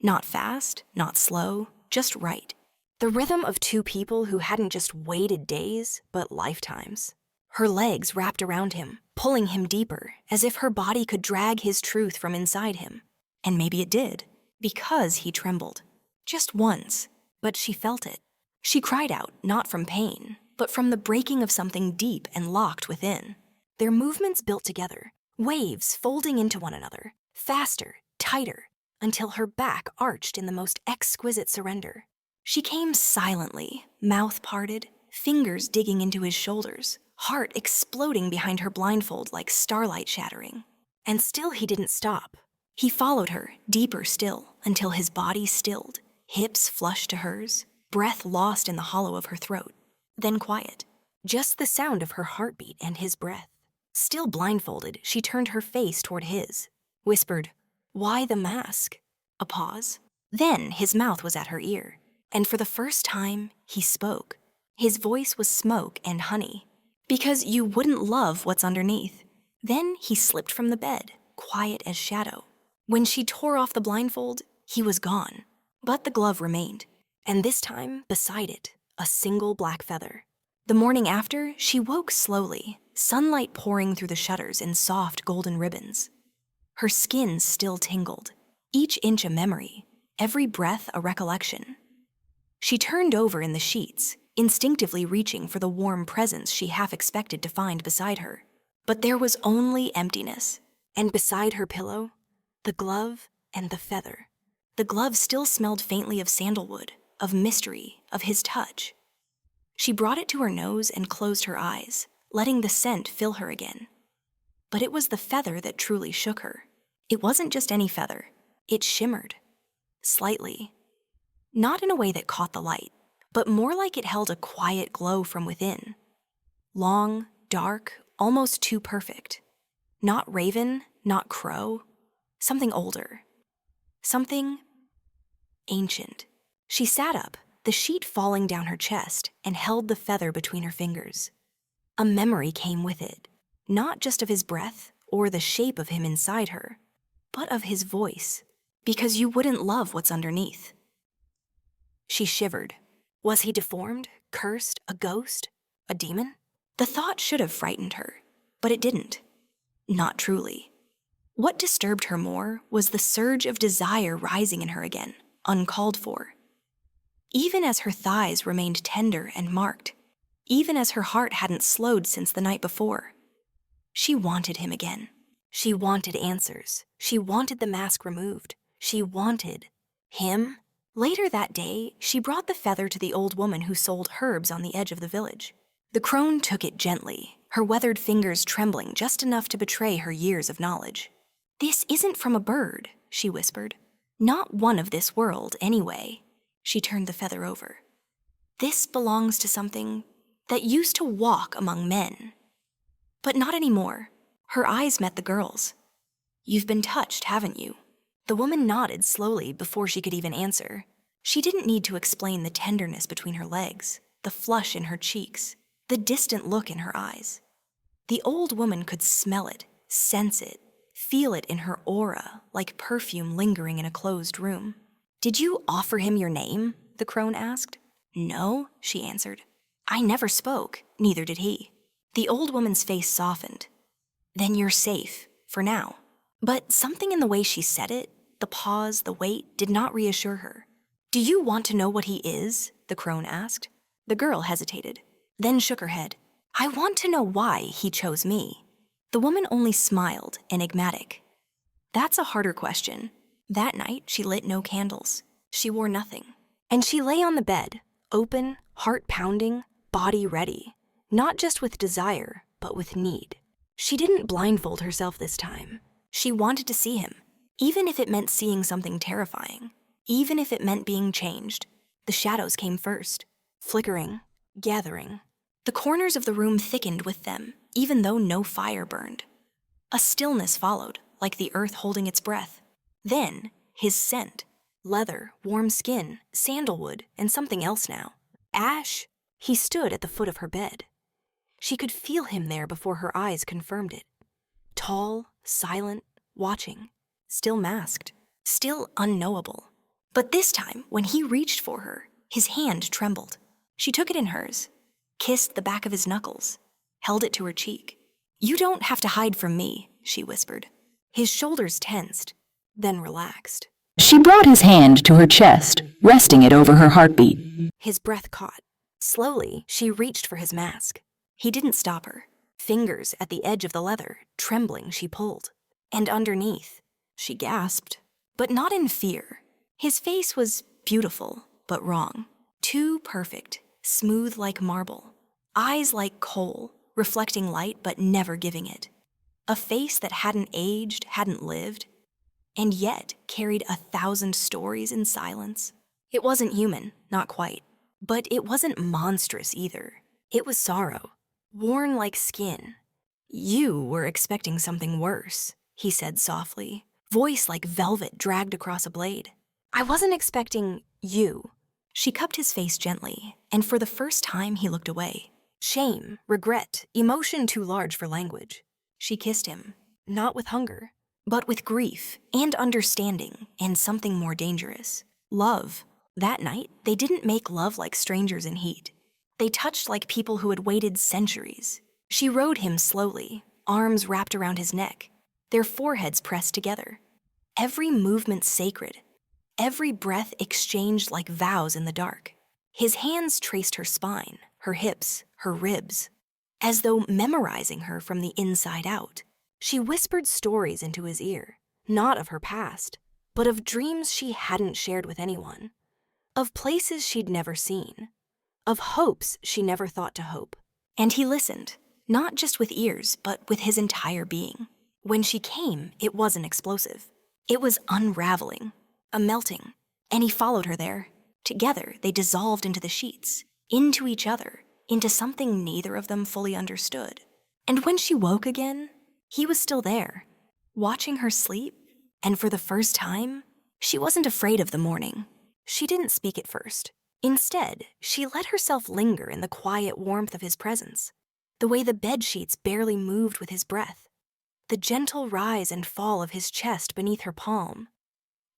Not fast, not slow, just right. The rhythm of two people who hadn't just waited days, but lifetimes. Her legs wrapped around him, pulling him deeper, as if her body could drag his truth from inside him. And maybe it did, because he trembled. Just once, but she felt it. She cried out, not from pain, but from the breaking of something deep and locked within. Their movements built together, waves folding into one another, faster, tighter, until her back arched in the most exquisite surrender. She came silently, mouth parted, fingers digging into his shoulders, heart exploding behind her blindfold like starlight shattering. And still he didn't stop. He followed her, deeper still, until his body stilled, hips flushed to hers, breath lost in the hollow of her throat. Then quiet, just the sound of her heartbeat and his breath. Still blindfolded, she turned her face toward his, whispered, "Why the mask?" A pause. Then his mouth was at her ear, and for the first time, he spoke. His voice was smoke and honey. Because you wouldn't love what's underneath. Then he slipped from the bed, quiet as shadow. When she tore off the blindfold, he was gone. But the glove remained, and this time, beside it, a single black feather. The morning after, she woke slowly, sunlight pouring through the shutters in soft golden ribbons. Her skin still tingled, each inch a memory, every breath a recollection. She turned over in the sheets, instinctively reaching for the warm presence she half expected to find beside her. But there was only emptiness, and beside her pillow, the glove and the feather. The glove still smelled faintly of sandalwood, of mystery, of his touch. She brought it to her nose and closed her eyes, letting the scent fill her again. But it was the feather that truly shook her. It wasn't just any feather. It shimmered. Slightly. Not in a way that caught the light, but more like it held a quiet glow from within. Long, dark, almost too perfect. Not raven, not crow. Something older. Something ancient. She sat up, the sheet falling down her chest, and held the feather between her fingers. A memory came with it, not just of his breath or the shape of him inside her, but of his voice, because you wouldn't love what's underneath. She shivered. Was he deformed, cursed, a ghost, a demon? The thought should have frightened her, but it didn't. Not truly. What disturbed her more was the surge of desire rising in her again, uncalled for. Even as her thighs remained tender and marked, even as her heart hadn't slowed since the night before. She wanted him again. She wanted answers. She wanted the mask removed. She wanted him. Later that day, she brought the feather to the old woman who sold herbs on the edge of the village. The crone took it gently, her weathered fingers trembling just enough to betray her years of knowledge. "This isn't from a bird," she whispered. "Not one of this world, anyway." She turned the feather over. "This belongs to something that used to walk among men." But not anymore. Her eyes met the girl's. "You've been touched, haven't you?" The woman nodded slowly before she could even answer. She didn't need to explain the tenderness between her legs, the flush in her cheeks, the distant look in her eyes. The old woman could smell it, sense it, feel it in her aura like perfume lingering in a closed room. "Did you offer him your name?" the crone asked. "No," she answered. "I never spoke, neither did he." The old woman's face softened. "Then you're safe, for now." But something in the way she said it, the pause, the wait, did not reassure her. "Do you want to know what he is?" the crone asked. The girl hesitated, then shook her head. "I want to know why he chose me." The woman only smiled, enigmatic. "That's a harder question." That night, she lit no candles. She wore nothing. And she lay on the bed, open, heart pounding, body ready, not just with desire, but with need. She didn't blindfold herself this time. She wanted to see him, even if it meant seeing something terrifying, even if it meant being changed. The shadows came first, flickering, gathering. The corners of the room thickened with them, even though no fire burned. A stillness followed, like the earth holding its breath. Then, his scent. Leather, warm skin, sandalwood, and something else now. Ash. He stood at the foot of her bed. She could feel him there before her eyes confirmed it. Tall, silent, watching, still masked, still unknowable. But this time, when he reached for her, his hand trembled. She took it in hers, kissed the back of his knuckles, held it to her cheek. "You don't have to hide from me," she whispered. His shoulders tensed, then relaxed. She brought his hand to her chest, resting it over her heartbeat. His breath caught. Slowly, she reached for his mask. He didn't stop her. Fingers at the edge of the leather, trembling, she pulled. And underneath, she gasped, but not in fear. His face was beautiful, but wrong. Too perfect, smooth like marble. Eyes like coal, reflecting light but never giving it. A face that hadn't aged, hadn't lived, and yet carried 1,000 stories in silence. It wasn't human, not quite. But it wasn't monstrous either. It was sorrow, worn like skin. "You were expecting something worse," he said softly, voice like velvet dragged across a blade. "I wasn't expecting you." She cupped his face gently, and for the first time he looked away. Shame, regret, emotion too large for language. She kissed him, not with hunger, but with grief and understanding and something more dangerous. Love. That night, they didn't make love like strangers in heat. They touched like people who had waited centuries. She rode him slowly, arms wrapped around his neck, their foreheads pressed together. Every movement sacred, every breath exchanged like vows in the dark. His hands traced her spine, her hips, her ribs, as though memorizing her from the inside out. She whispered stories into his ear, not of her past, but of dreams she hadn't shared with anyone, of places she'd never seen, of hopes she never thought to hope. And he listened, not just with ears, but with his entire being. When she came, it wasn't explosive. It was unraveling, a melting, and he followed her there. Together, they dissolved into the sheets, into each other, into something neither of them fully understood. And when she woke again, he was still there, watching her sleep, and for the first time, she wasn't afraid of the morning. She didn't speak at first. Instead, she let herself linger in the quiet warmth of his presence, the way the bedsheets barely moved with his breath, the gentle rise and fall of his chest beneath her palm,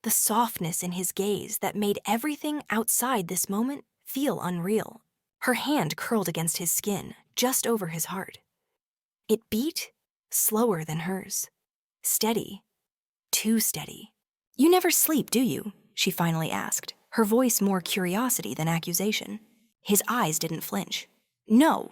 the softness in his gaze that made everything outside this moment feel unreal. Her hand curled against his skin, just over his heart. It beat slower than hers, steady, too steady. "You never sleep, do you?" she finally asked, her voice more curiosity than accusation. His eyes didn't flinch. "No.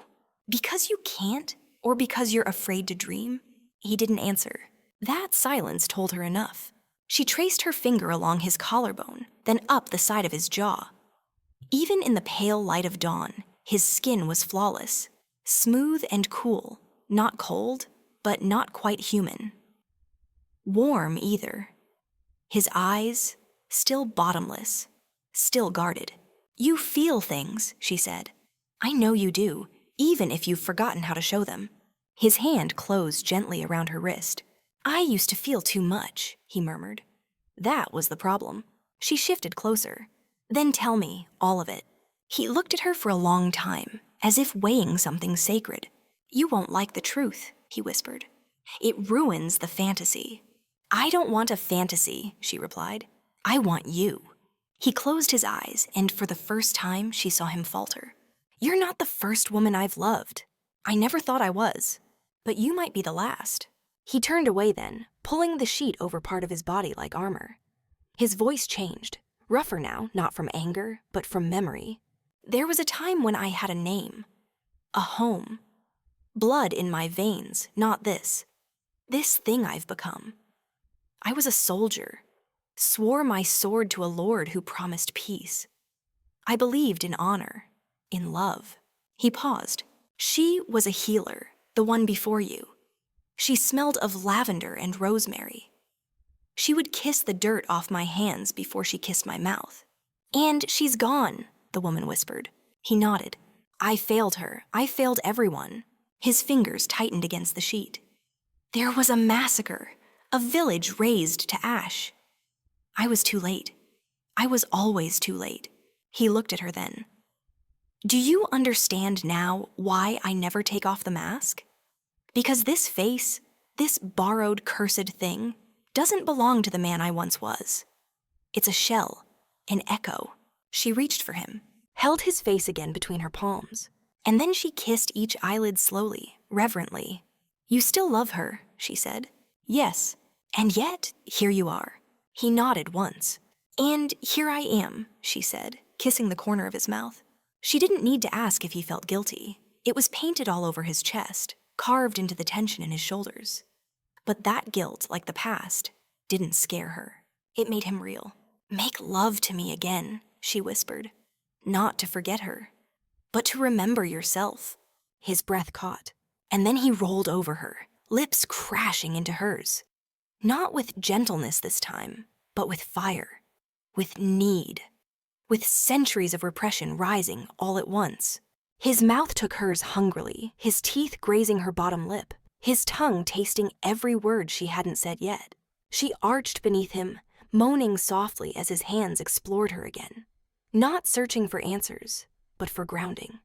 Because you can't, or because you're afraid to dream?" He didn't answer. That silence told her enough. She traced her finger along his collarbone, then up the side of his jaw. Even in the pale light of dawn, his skin was flawless, smooth and cool, not cold, but not quite human. Warm either. His eyes, still bottomless, still guarded. "You feel things," she said. "I know you do, even if you've forgotten how to show them." His hand closed gently around her wrist. "I used to feel too much," he murmured. That was the problem. She shifted closer. "Then tell me, all of it." He looked at her for a long time, as if weighing something sacred. "You won't like the truth," he whispered. "It ruins the fantasy." "I don't want a fantasy," she replied. "I want you." He closed his eyes, and for the first time, she saw him falter. "You're not the first woman I've loved. I never thought I was. But you might be the last." He turned away then, pulling the sheet over part of his body like armor. His voice changed, rougher now, not from anger, but from memory. "There was a time when I had a name, a home. Blood in my veins, not this thing I've become. I was a soldier, swore my sword to a lord who promised peace. I believed in honor, in love." He paused. "She was a healer, the one before you. She smelled of lavender and rosemary. She would kiss the dirt off my hands before she kissed my mouth." "And she's gone," the woman whispered. He nodded. "I failed her. I failed everyone." His fingers tightened against the sheet. "There was a massacre, a village razed to ash. I was too late. I was always too late." He looked at her then. "Do you understand now why I never take off the mask? Because this face, this borrowed, cursed thing, doesn't belong to the man I once was. It's a shell, an echo." She reached for him, held his face again between her palms, and then she kissed each eyelid slowly, reverently. "You still love her," she said. "Yes. And yet, here you are." He nodded once. "And here I am," she said, kissing the corner of his mouth. She didn't need to ask if he felt guilty. It was painted all over his chest, carved into the tension in his shoulders. But that guilt, like the past, didn't scare her. It made him real. "Make love to me again," she whispered. "Not to forget her, but to remember yourself." His breath caught, and then he rolled over her, lips crashing into hers. Not with gentleness this time, but with fire, with need, with centuries of repression rising all at once. His mouth took hers hungrily, his teeth grazing her bottom lip, his tongue tasting every word she hadn't said yet. She arched beneath him, moaning softly as his hands explored her again, not searching for answers, but for grounding,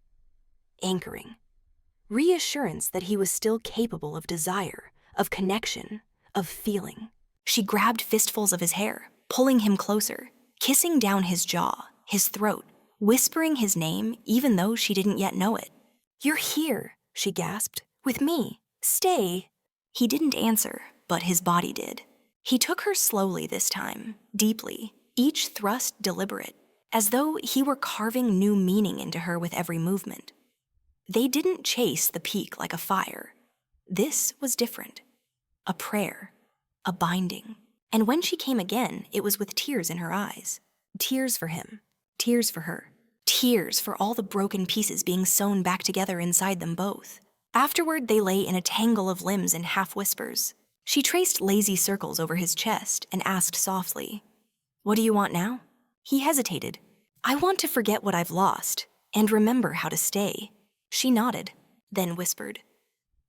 anchoring, reassurance that he was still capable of desire, of connection, of feeling. She grabbed fistfuls of his hair, pulling him closer, kissing down his jaw, his throat, whispering his name even though she didn't yet know it. "You're here," she gasped, "with me. Stay." He didn't answer, but his body did. He took her slowly this time, deeply, each thrust deliberate, as though he were carving new meaning into her with every movement. They didn't chase the peak like a fire. This was different. A prayer, a binding. And when she came again, it was with tears in her eyes. Tears for him, tears for her, tears for all the broken pieces being sewn back together inside them both. Afterward, they lay in a tangle of limbs and half-whispers. She traced lazy circles over his chest and asked softly, "What do you want now?" He hesitated. "I want to forget what I've lost and remember how to stay." She nodded, then whispered,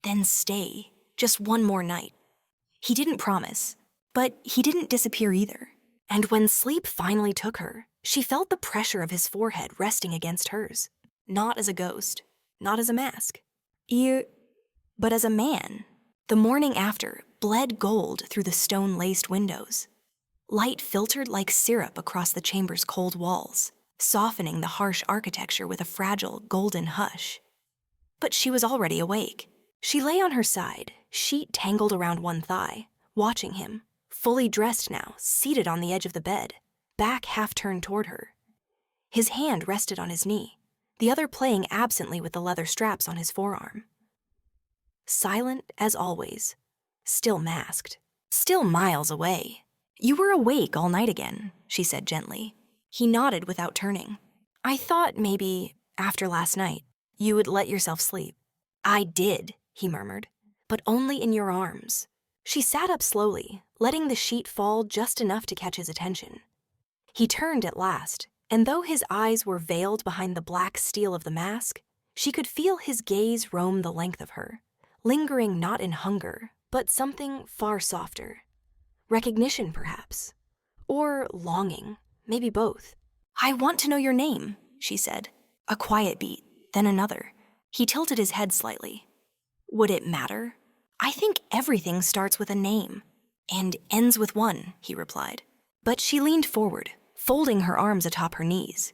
"Then stay, just one more night." He didn't promise, but he didn't disappear either. And when sleep finally took her, she felt the pressure of his forehead resting against hers. Not as a ghost, not as a mask. But as a man. The morning after bled gold through the stone-laced windows. Light filtered like syrup across the chamber's cold walls, softening the harsh architecture with a fragile, golden hush. But she was already awake. She lay on her side, sheet tangled around one thigh, watching him, fully dressed now, seated on the edge of the bed, back half-turned toward her. His hand rested on his knee, the other playing absently with the leather straps on his forearm. Silent as always, still masked, still miles away. "You were awake all night again," she said gently. He nodded without turning. "I thought maybe, after last night, you would let yourself sleep." "I did," he murmured, "but only in your arms." She sat up slowly, letting the sheet fall just enough to catch his attention. He turned at last, and though his eyes were veiled behind the black steel of the mask, she could feel his gaze roam the length of her, lingering not in hunger, but something far softer. Recognition, perhaps. Or longing, maybe both. "I want to know your name," she said. A quiet beat, then another. He tilted his head slightly. "Would it matter? I think everything starts with a name. And ends with one," he replied. But she leaned forward, folding her arms atop her knees.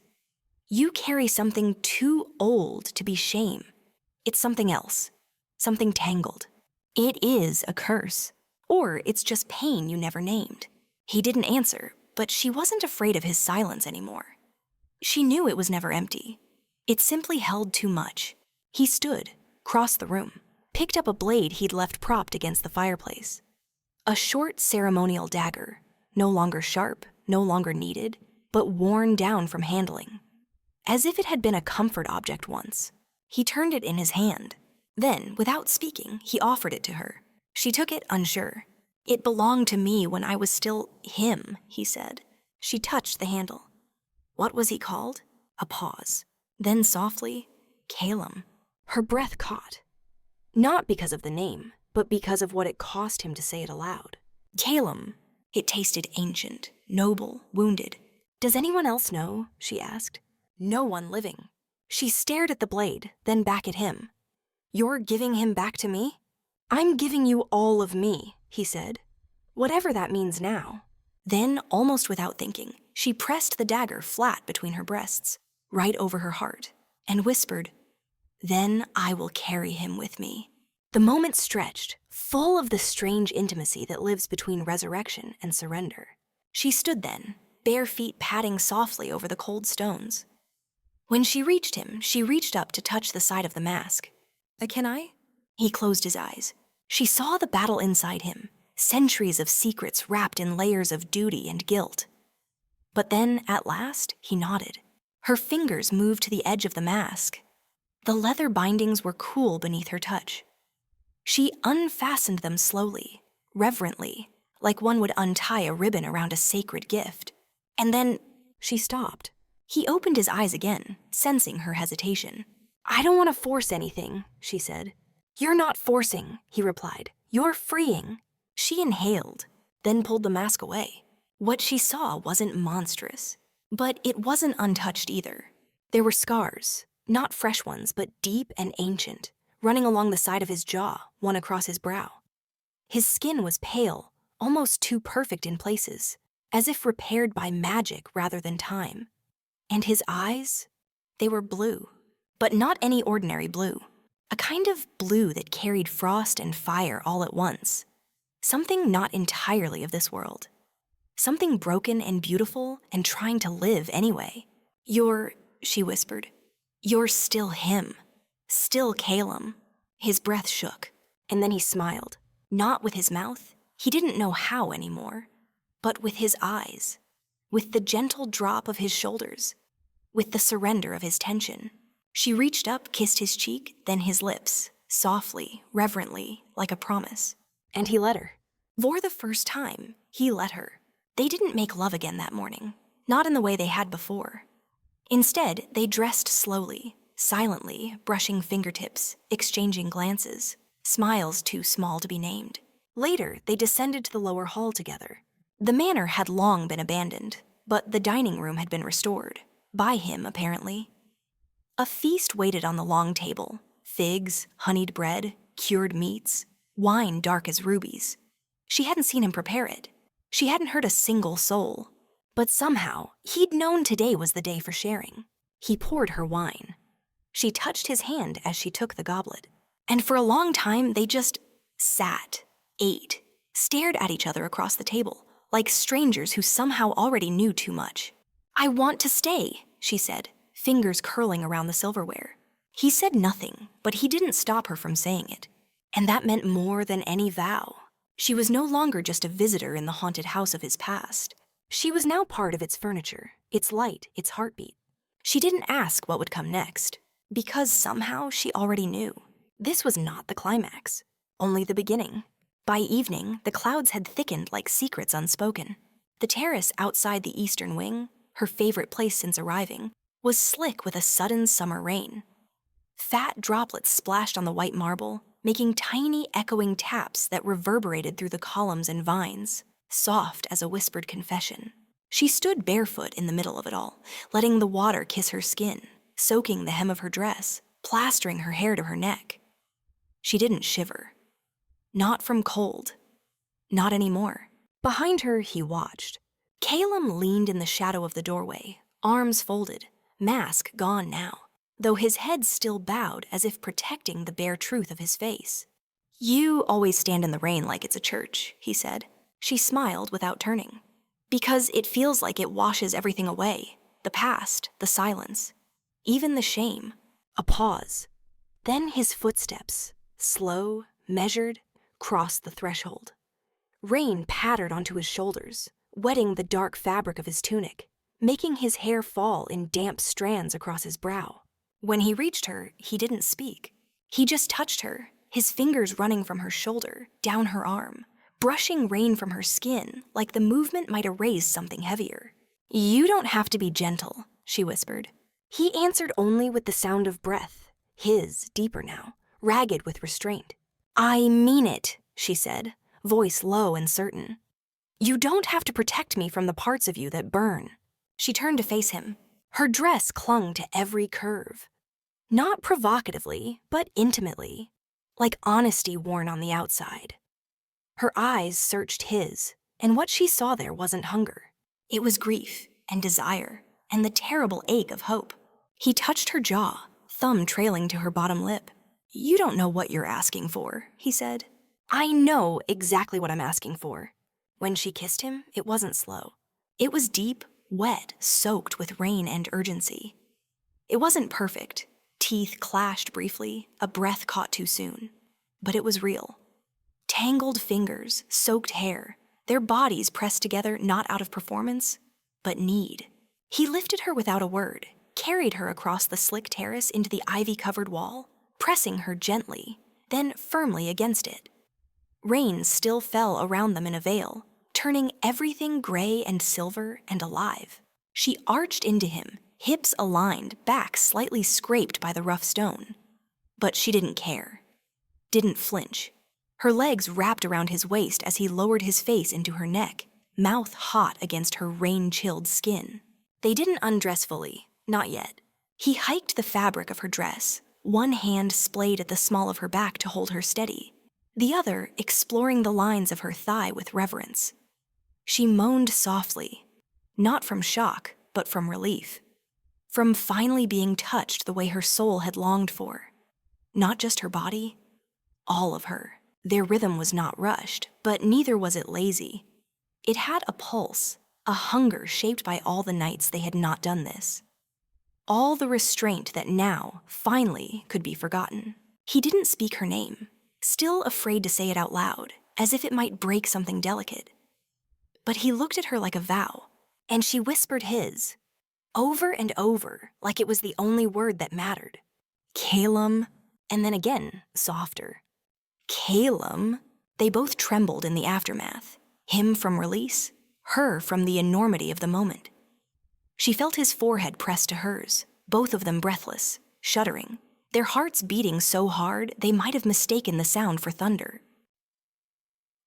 "You carry something too old to be shame. It's something else. Something tangled. It is a curse. Or it's just pain you never named." He didn't answer, but she wasn't afraid of his silence anymore. She knew it was never empty. It simply held too much. He stood, crossed the room, picked up a blade he'd left propped against the fireplace. A short ceremonial dagger, no longer sharp, no longer needed, but worn down from handling. As if it had been a comfort object once. He turned it in his hand. Then, without speaking, he offered it to her. She took it unsure. "It belonged to me when I was still him," he said. She touched the handle. What was he called? A pause. Then softly, "Calum." Her breath caught. Not because of the name, but because of what it cost him to say it aloud. Calum. It tasted ancient, noble, wounded. "Does anyone else know?" she asked. "No one living." She stared at the blade, then back at him. "You're giving him back to me?" "I'm giving you all of me," he said. "Whatever that means now." Then, almost without thinking, she pressed the dagger flat between her breasts, right over her heart, and whispered, "Then I will carry him with me." The moment stretched, full of the strange intimacy that lives between resurrection and surrender. She stood then, bare feet padding softly over the cold stones. When she reached him, she reached up to touch the side of the mask. "Can I?" He closed his eyes. She saw the battle inside him, centuries of secrets wrapped in layers of duty and guilt. But then, at last, he nodded. Her fingers moved to the edge of the mask. The leather bindings were cool beneath her touch. She unfastened them slowly, reverently, like one would untie a ribbon around a sacred gift. And then she stopped. He opened his eyes again, sensing her hesitation. "I don't want to force anything," she said. "You're not forcing," he replied. "You're freeing." She inhaled, then pulled the mask away. What she saw wasn't monstrous, but it wasn't untouched either. There were scars, not fresh ones, but deep and ancient, running along the side of his jaw, one across his brow. His skin was pale, almost too perfect in places, as if repaired by magic rather than time. And his eyes? They were blue, but not any ordinary blue. A kind of blue that carried frost and fire all at once. Something not entirely of this world. Something broken and beautiful and trying to live anyway. She whispered, "You're still him. Still Calum." His breath shook, and then he smiled. Not with his mouth, he didn't know how anymore, but with his eyes, with the gentle drop of his shoulders, with the surrender of his tension. She reached up, kissed his cheek, then his lips, softly, reverently, like a promise. And he let her. For the first time, he let her. They didn't make love again that morning, not in the way they had before. Instead, they dressed slowly, silently, brushing fingertips, exchanging glances, smiles too small to be named. Later, they descended to the lower hall together. The manor had long been abandoned, but the dining room had been restored. By him, apparently. A feast waited on the long table. Figs, honeyed bread, cured meats, wine dark as rubies. She hadn't seen him prepare it. She hadn't heard a single soul. But somehow, he'd known today was the day for sharing. He poured her wine. She touched his hand as she took the goblet. And for a long time, they just sat, ate, stared at each other across the table, like strangers who somehow already knew too much. "I want to stay," she said, fingers curling around the silverware. He said nothing, but he didn't stop her from saying it. And that meant more than any vow. She was no longer just a visitor in the haunted house of his past. She was now part of its furniture, its light, its heartbeat. She didn't ask what would come next, because somehow she already knew. This was not the climax, only the beginning. By evening, the clouds had thickened like secrets unspoken. The terrace outside the eastern wing, her favorite place since arriving, was slick with a sudden summer rain. Fat droplets splashed on the white marble, making tiny echoing taps that reverberated through the columns and vines, soft as a whispered confession. She stood barefoot in the middle of it all, letting the water kiss her skin, soaking the hem of her dress, plastering her hair to her neck. She didn't shiver. Not from cold. Not anymore. Behind her, he watched. Calum leaned in the shadow of the doorway, arms folded, mask gone now, though his head still bowed as if protecting the bare truth of his face. "You always stand in the rain like it's a church," he said. She smiled without turning. "Because it feels like it washes everything away, the past, the silence, even the shame." A pause. Then his footsteps, slow, measured, crossed the threshold. Rain pattered onto his shoulders, wetting the dark fabric of his tunic, making his hair fall in damp strands across his brow. When he reached her, he didn't speak. He just touched her, his fingers running from her shoulder, down her arm, brushing rain from her skin like the movement might erase something heavier. "You don't have to be gentle," she whispered. He answered only with the sound of breath, his deeper now, ragged with restraint. "I mean it," she said, voice low and certain. "You don't have to protect me from the parts of you that burn." She turned to face him. Her dress clung to every curve. Not provocatively, but intimately, like honesty worn on the outside. Her eyes searched his, and what she saw there wasn't hunger. It was grief and desire and the terrible ache of hope. He touched her jaw, thumb trailing to her bottom lip. "You don't know what you're asking for," he said. "I know exactly what I'm asking for." When she kissed him, it wasn't slow. It was deep, wet, soaked with rain and urgency. It wasn't perfect. Teeth clashed briefly, a breath caught too soon. But it was real. Tangled fingers, soaked hair, their bodies pressed together not out of performance, but need. He lifted her without a word, carried her across the slick terrace into the ivy-covered wall, pressing her gently, then firmly against it. Rain still fell around them in a veil, turning everything gray and silver and alive. She arched into him, hips aligned, back slightly scraped by the rough stone. But she didn't care. Didn't flinch. Her legs wrapped around his waist as he lowered his face into her neck, mouth hot against her rain-chilled skin. They didn't undress fully, not yet. He hiked the fabric of her dress, one hand splayed at the small of her back to hold her steady, the other exploring the lines of her thigh with reverence. She moaned softly, not from shock, but from relief. From finally being touched the way her soul had longed for. Not just her body, all of her. Their rhythm was not rushed, but neither was it lazy. It had a pulse, a hunger shaped by all the nights they had not done this. All the restraint that now, finally, could be forgotten. He didn't speak her name, still afraid to say it out loud, as if it might break something delicate. But he looked at her like a vow, and she whispered his, over and over, like it was the only word that mattered. "Calum," and then again, softer. "Calum." They both trembled in the aftermath, him from release, her from the enormity of the moment. She felt his forehead pressed to hers, both of them breathless, shuddering, their hearts beating so hard they might have mistaken the sound for thunder.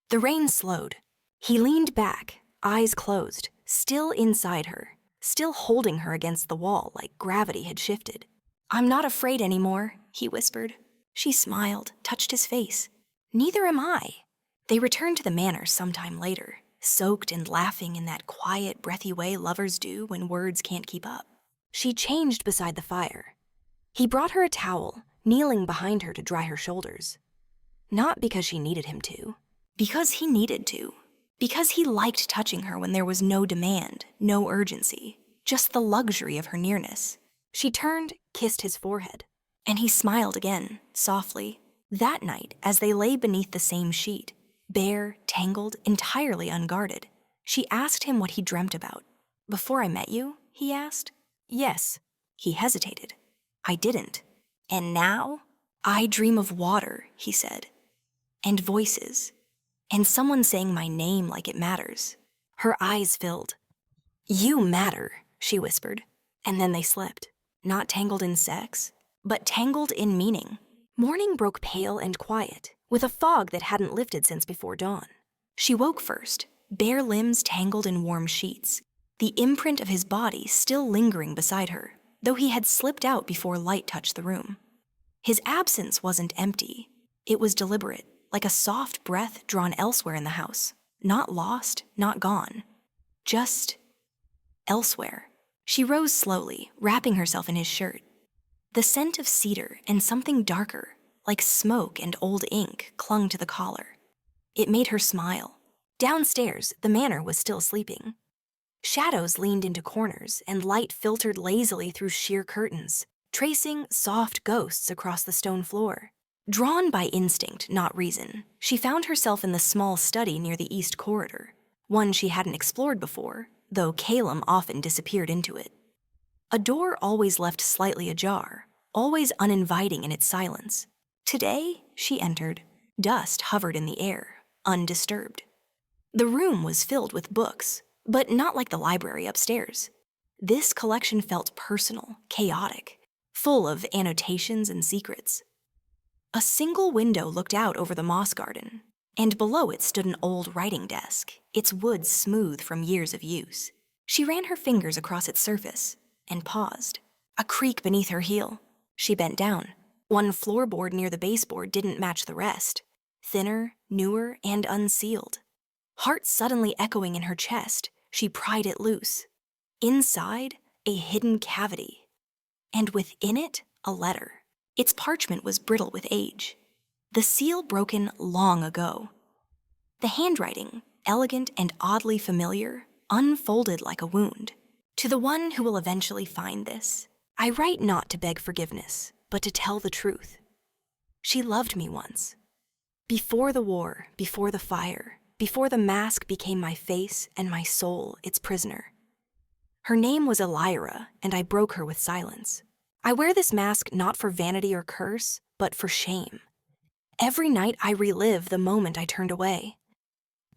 The rain slowed. He leaned back, eyes closed, still inside her, still holding her against the wall like gravity had shifted. "I'm not afraid anymore," he whispered. She smiled, touched his face. "Neither am I." They returned to the manor sometime later, soaked and laughing in that quiet, breathy way lovers do when words can't keep up. She changed beside the fire. He brought her a towel, kneeling behind her to dry her shoulders. Not because she needed him to. Because he needed to. Because he liked touching her when there was no demand, no urgency, just the luxury of her nearness. She turned, kissed his forehead. And he smiled again, softly. That night, as they lay beneath the same sheet, bare, tangled, entirely unguarded, she asked him what he dreamt about. "Before I met you?" he asked. "Yes." He hesitated. "I didn't." "And now?" "I dream of water," he said. "And voices. And someone saying my name like it matters." Her eyes filled. "You matter," she whispered. And then they slept. Not tangled in sex, but tangled in meaning. Morning broke pale and quiet, with a fog that hadn't lifted since before dawn. She woke first, bare limbs tangled in warm sheets, the imprint of his body still lingering beside her, though he had slipped out before light touched the room. His absence wasn't empty. It was deliberate, like a soft breath drawn elsewhere in the house. Not lost, not gone. Just elsewhere. She rose slowly, wrapping herself in his shirt. The scent of cedar and something darker, like smoke and old ink, clung to the collar. It made her smile. Downstairs, the manor was still sleeping. Shadows leaned into corners, and light filtered lazily through sheer curtains, tracing soft ghosts across the stone floor. Drawn by instinct, not reason, she found herself in the small study near the east corridor, one she hadn't explored before, though Calum often disappeared into it. A door always left slightly ajar, always uninviting in its silence. Today, she entered. Dust hovered in the air, undisturbed. The room was filled with books, but not like the library upstairs. This collection felt personal, chaotic, full of annotations and secrets. A single window looked out over the moss garden, and below it stood an old writing desk, its wood smooth from years of use. She ran her fingers across its surface and paused. A creak beneath her heel. She bent down. One floorboard near the baseboard didn't match the rest. Thinner, newer, and unsealed. Heart suddenly echoing in her chest, she pried it loose. Inside, a hidden cavity. And within it, a letter. Its parchment was brittle with age. The seal broken long ago. The handwriting, elegant and oddly familiar, unfolded like a wound. To the one who will eventually find this, I write not to beg forgiveness, but to tell the truth. She loved me once. Before the war, before the fire, before the mask became my face and my soul its prisoner. Her name was Elira, and I broke her with silence. I wear this mask not for vanity or curse, but for shame. Every night I relive the moment I turned away.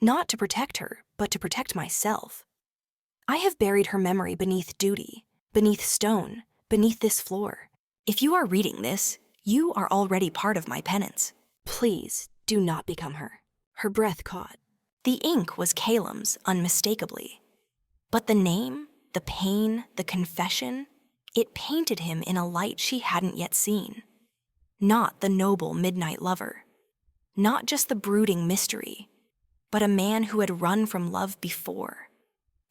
Not to protect her, but to protect myself. I have buried her memory beneath duty, beneath stone, beneath this floor. If you are reading this, you are already part of my penance. Please do not become her. Her breath caught. The ink was Calum's, unmistakably. But the name, the pain, the confession, it painted him in a light she hadn't yet seen. Not the noble midnight lover. Not just the brooding mystery, but a man who had run from love before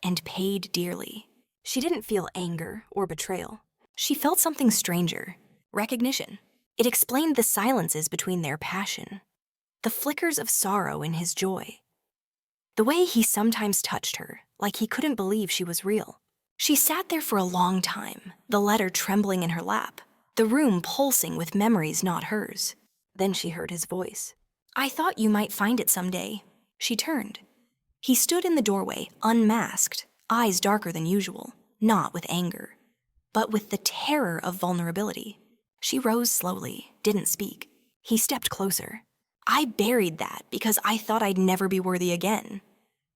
and paid dearly. She didn't feel anger or betrayal. She felt something stranger, recognition. It explained the silences between their passion, the flickers of sorrow in his joy. The way he sometimes touched her, like he couldn't believe she was real. She sat there for a long time, the letter trembling in her lap, the room pulsing with memories not hers. Then she heard his voice. I thought you might find it someday. She turned. He stood in the doorway, unmasked, eyes darker than usual, not with anger, but with the terror of vulnerability. She rose slowly, didn't speak. He stepped closer. I buried that because I thought I'd never be worthy again.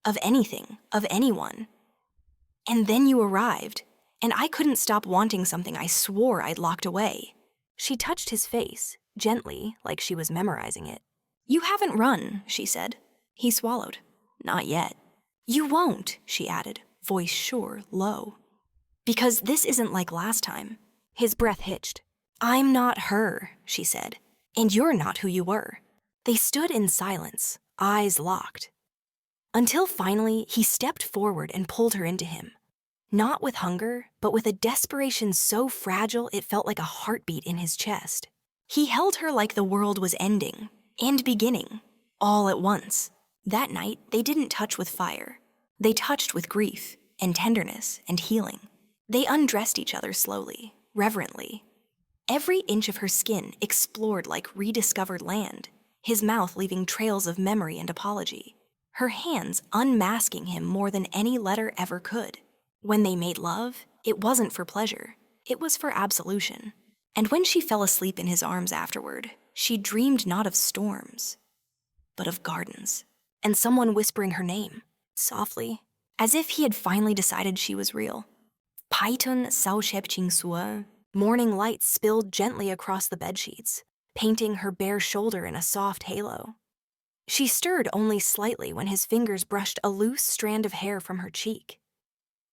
Of anything, of anyone. And then you arrived, and I couldn't stop wanting something I swore I'd locked away. She touched his face, gently, like she was memorizing it. You haven't run, she said. He swallowed. Not yet. You won't, she added, voice sure, low. Because this isn't like last time. His breath hitched. I'm not her, she said, and you're not who you were. They stood in silence, eyes locked. Until finally, he stepped forward and pulled her into him. Not with hunger, but with a desperation so fragile it felt like a heartbeat in his chest. He held her like the world was ending and beginning, all at once. That night, they didn't touch with fire. They touched with grief and tenderness and healing. They undressed each other slowly, reverently. Every inch of her skin explored like rediscovered land, his mouth leaving trails of memory and apology, her hands unmasking him more than any letter ever could. When they made love, it wasn't for pleasure, it was for absolution. And when she fell asleep in his arms afterward, she dreamed not of storms, but of gardens, and someone whispering her name, softly, as if he had finally decided she was real. Python sao shep ching sua. Morning light spilled gently across the bedsheets, painting her bare shoulder in a soft halo. She stirred only slightly when his fingers brushed a loose strand of hair from her cheek.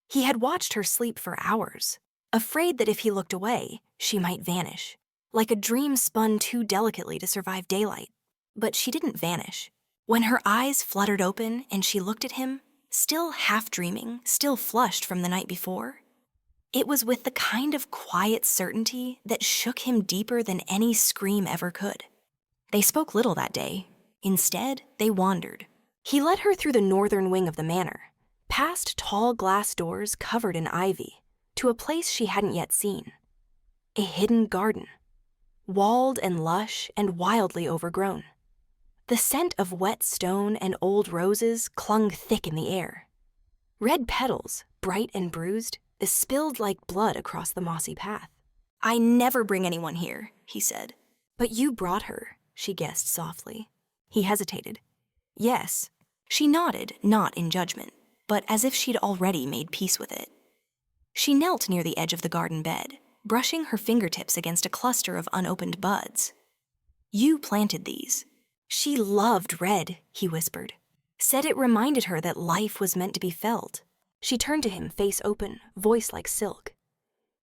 He had watched her sleep for hours, afraid that if he looked away, she might vanish, like a dream spun too delicately to survive daylight. But she didn't vanish. When her eyes fluttered open and she looked at him, still half dreaming, still flushed from the night before, it was with the kind of quiet certainty that shook him deeper than any scream ever could. They spoke little that day. Instead, they wandered. He led her through the northern wing of the manor, past tall glass doors covered in ivy, to a place she hadn't yet seen. A hidden garden, walled and lush and wildly overgrown. The scent of wet stone and old roses clung thick in the air. Red petals, bright and bruised, spilled like blood across the mossy path. "I never bring anyone here," he said. "But you brought her," she guessed softly. He hesitated. "Yes." She nodded, not in judgment, but as if she'd already made peace with it. She knelt near the edge of the garden bed, brushing her fingertips against a cluster of unopened buds. "You planted these." She loved red, he whispered. Said it reminded her that life was meant to be felt. She turned to him, face open, voice like silk.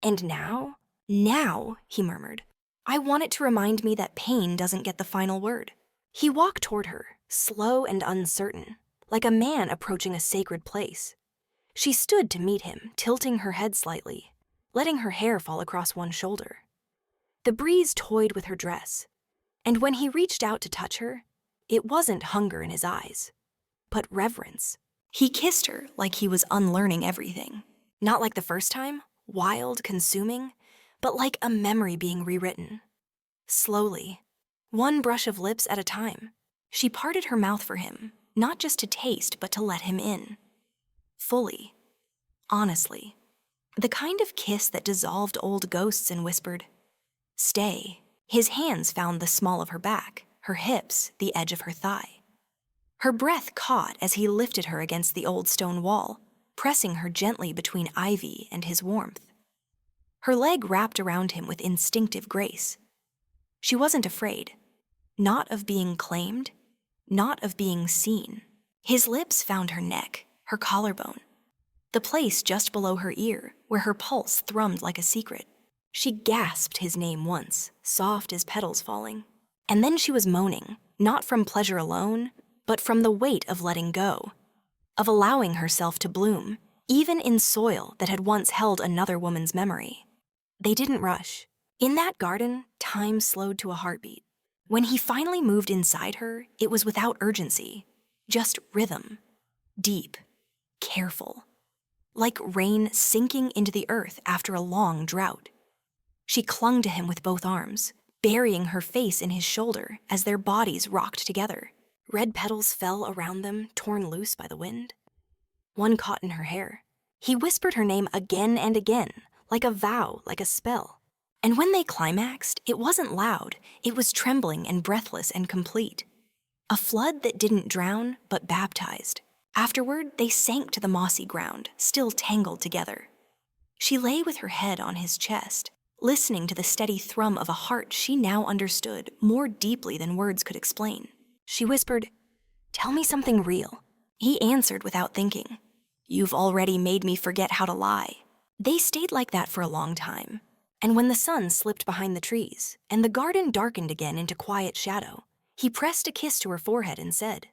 "And now?" "Now," he murmured. "I want it to remind me that pain doesn't get the final word." He walked toward her, slow and uncertain, like a man approaching a sacred place. She stood to meet him, tilting her head slightly, letting her hair fall across one shoulder. The breeze toyed with her dress, and when he reached out to touch her, it wasn't hunger in his eyes, but reverence. He kissed her like he was unlearning everything. Not like the first time, wild, consuming, but like a memory being rewritten. Slowly, one brush of lips at a time, she parted her mouth for him, not just to taste, but to let him in. Fully. Honestly. The kind of kiss that dissolved old ghosts and whispered, "Stay." His hands found the small of her back, her hips, the edge of her thigh. Her breath caught as he lifted her against the old stone wall, pressing her gently between ivy and his warmth. Her leg wrapped around him with instinctive grace. She wasn't afraid. Not of being claimed, not of being seen. His lips found her neck, her collarbone, the place just below her ear where her pulse thrummed like a secret. She gasped his name once, soft as petals falling. And then she was moaning, not from pleasure alone, but from the weight of letting go, of allowing herself to bloom, even in soil that had once held another woman's memory. They didn't rush. In that garden, time slowed to a heartbeat. When he finally moved inside her, it was without urgency, just rhythm. Deep, careful. Like rain sinking into the earth after a long drought. She clung to him with both arms, burying her face in his shoulder as their bodies rocked together. Red petals fell around them, torn loose by the wind. One caught in her hair. He whispered her name again and again, like a vow, like a spell. And when they climaxed, it wasn't loud, it was trembling and breathless and complete. A flood that didn't drown, but baptized. Afterward, they sank to the mossy ground, still tangled together. She lay with her head on his chest, listening to the steady thrum of a heart she now understood more deeply than words could explain. She whispered, "Tell me something real." He answered without thinking, "You've already made me forget how to lie." They stayed like that for a long time, and when the sun slipped behind the trees and the garden darkened again into quiet shadow, he pressed a kiss to her forehead and said,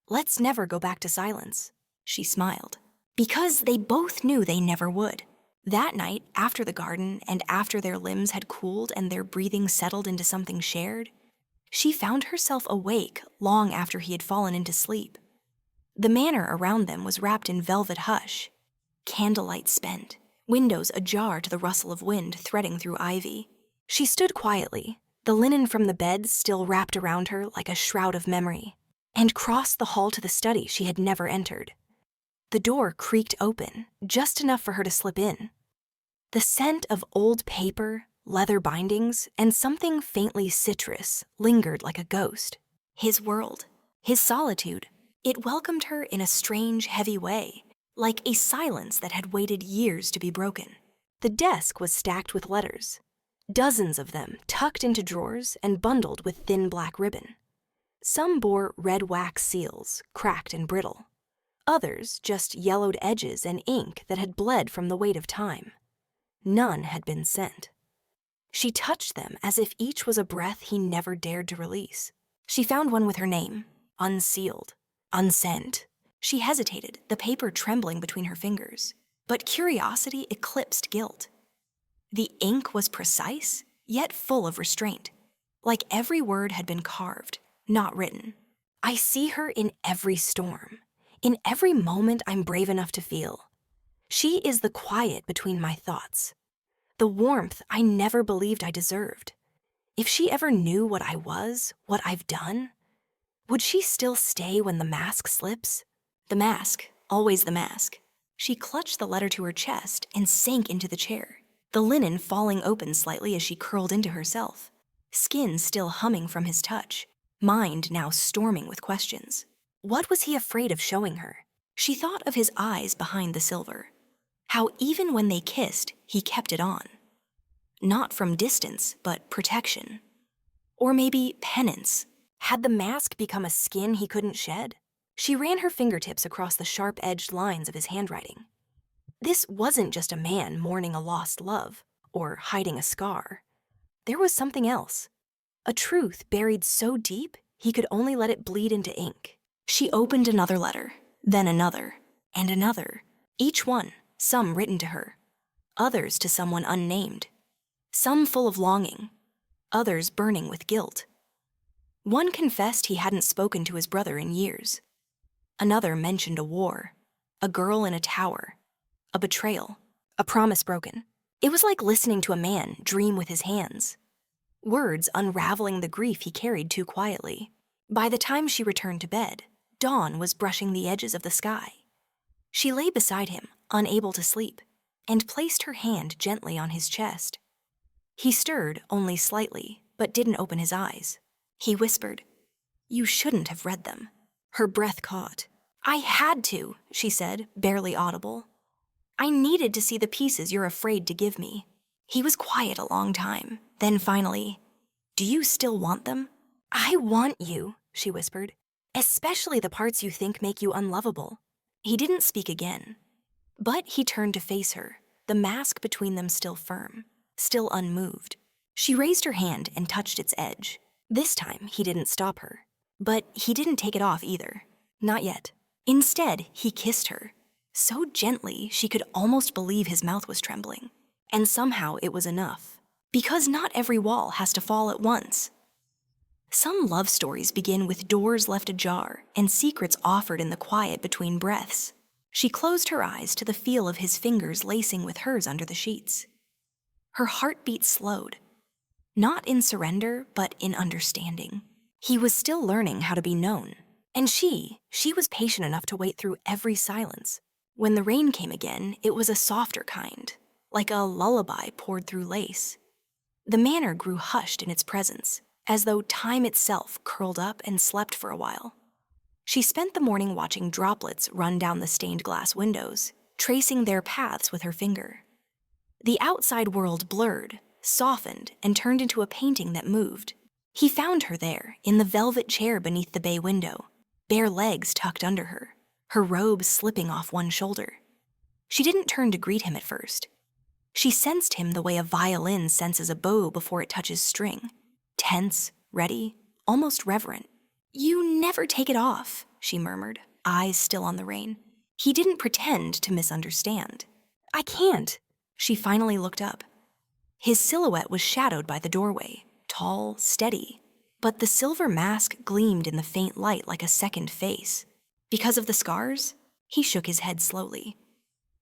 "Let's never go back to silence." She smiled, because they both knew they never would. That night, after the garden and after their limbs had cooled and their breathing settled into something shared, she found herself awake long after he had fallen into sleep. The manor around them was wrapped in velvet hush, candlelight spent, windows ajar to the rustle of wind threading through ivy. She stood quietly, the linen from the bed still wrapped around her like a shroud of memory, and crossed the hall to the study she had never entered. The door creaked open, just enough for her to slip in. The scent of old paper, leather bindings, and something faintly citrus lingered like a ghost. His world, his solitude, it welcomed her in a strange, heavy way, like a silence that had waited years to be broken. The desk was stacked with letters, dozens of them tucked into drawers and bundled with thin black ribbon. Some bore red wax seals, cracked and brittle. Others just yellowed edges and ink that had bled from the weight of time. None had been sent. She touched them as if each was a breath he never dared to release. She found one with her name, unsealed, unsent. She hesitated, the paper trembling between her fingers. But curiosity eclipsed guilt. The ink was precise, yet full of restraint. Like every word had been carved, not written. I see her in every storm, in every moment I'm brave enough to feel. She is the quiet between my thoughts, the warmth I never believed I deserved. If she ever knew what I was, what I've done, would she still stay when the mask slips? The mask, always the mask. She clutched the letter to her chest and sank into the chair, the linen falling open slightly as she curled into herself, skin still humming from his touch, mind now storming with questions. What was he afraid of showing her? She thought of his eyes behind the silver, how even when they kissed, he kept it on. Not from distance, but protection. Or maybe penance. Had the mask become a skin he couldn't shed? She ran her fingertips across the sharp-edged lines of his handwriting. This wasn't just a man mourning a lost love, or hiding a scar. There was something else. A truth buried so deep, he could only let it bleed into ink. She opened another letter, then another, and another. Each one, some written to her, others to someone unnamed. Some full of longing, others burning with guilt. One confessed he hadn't spoken to his brother in years. Another mentioned a war, a girl in a tower, a betrayal, a promise broken. It was like listening to a man dream with his hands, words unraveling the grief he carried too quietly. By the time she returned to bed, dawn was brushing the edges of the sky. She lay beside him, unable to sleep, and placed her hand gently on his chest. He stirred only slightly, but didn't open his eyes. He whispered, "You shouldn't have read them." Her breath caught. "I had to," she said, barely audible. "I needed to see the pieces you're afraid to give me." He was quiet a long time. Then finally, "Do you still want them?" "I want you," she whispered, "especially the parts you think make you unlovable." He didn't speak again, but he turned to face her, the mask between them still firm, still unmoved. She raised her hand and touched its edge. This time, he didn't stop her, but he didn't take it off either. Not yet. Instead, he kissed her, so gently she could almost believe his mouth was trembling. And somehow it was enough, because not every wall has to fall at once. Some love stories begin with doors left ajar and secrets offered in the quiet between breaths. She closed her eyes to the feel of his fingers lacing with hers under the sheets. Her heartbeat slowed, not in surrender, but in understanding. He was still learning how to be known, and she was patient enough to wait through every silence. When the rain came again, it was a softer kind, like a lullaby poured through lace. The manor grew hushed in its presence, as though time itself curled up and slept for a while. She spent the morning watching droplets run down the stained glass windows, tracing their paths with her finger. The outside world blurred, softened, and turned into a painting that moved. He found her there, in the velvet chair beneath the bay window, bare legs tucked under her, her robe slipping off one shoulder. She didn't turn to greet him at first. She sensed him the way a violin senses a bow before it touches string, tense, ready, almost reverent. "You never take it off," she murmured, eyes still on the rain. He didn't pretend to misunderstand. "I can't." She finally looked up. His silhouette was shadowed by the doorway, tall, steady, but the silver mask gleamed in the faint light like a second face. "Because of the scars?" He shook his head slowly.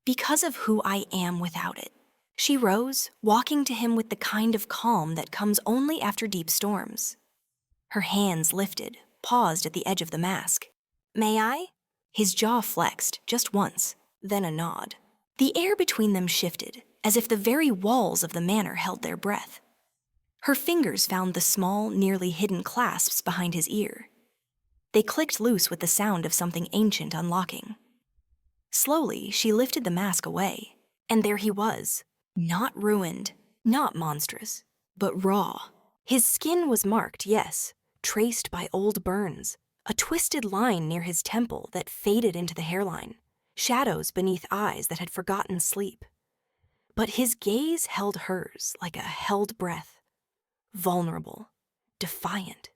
"Because of who I am without it." She rose, walking to him with the kind of calm that comes only after deep storms. Her hands lifted, paused at the edge of the mask. "May I?" His jaw flexed, just once, then a nod. The air between them shifted, as if the very walls of the manor held their breath. Her fingers found the small, nearly hidden clasps behind his ear. They clicked loose with the sound of something ancient unlocking. Slowly, she lifted the mask away, and there he was, not ruined, not monstrous, but raw. His skin was marked, yes, traced by old burns, a twisted line near his temple that faded into the hairline, shadows beneath eyes that had forgotten sleep. But his gaze held hers like a held breath, vulnerable, defiant,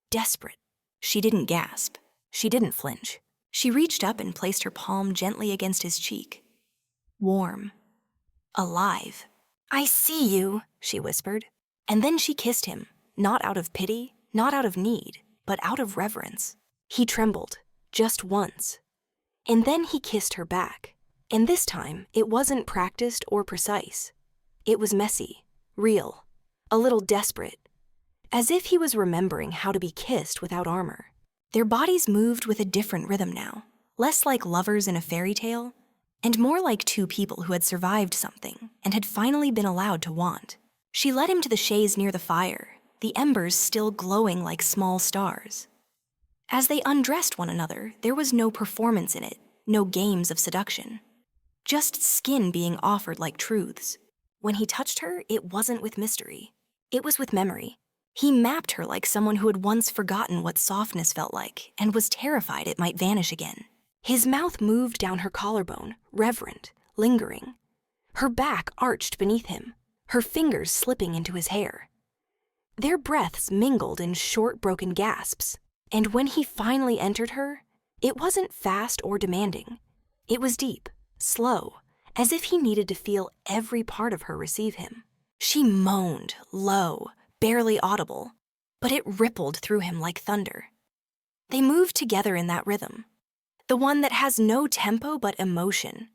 desperate. She didn't gasp. She didn't flinch. She reached up and placed her palm gently against his cheek. Warm. Alive. "I see you," she whispered. And then she kissed him, not out of pity, not out of need, but out of reverence. He trembled, just once. And then he kissed her back. And this time, it wasn't practiced or precise. It was messy, real, a little desperate, as if he was remembering how to be kissed without armor. Their bodies moved with a different rhythm now, less like lovers in a fairy tale, and more like two people who had survived something and had finally been allowed to want. She led him to the chaise near the fire, the embers still glowing like small stars. As they undressed one another, there was no performance in it, no games of seduction. Just skin being offered like truths. When he touched her, it wasn't with mystery. It was with memory. He mapped her like someone who had once forgotten what softness felt like and was terrified it might vanish again. His mouth moved down her collarbone, reverent, lingering. Her back arched beneath him, her fingers slipping into his hair. Their breaths mingled in short, broken gasps, and when he finally entered her, it wasn't fast or demanding. It was deep, slow, as if he needed to feel every part of her receive him. She moaned, low, barely audible, but it rippled through him like thunder. They moved together in that rhythm, the one that has no tempo but emotion,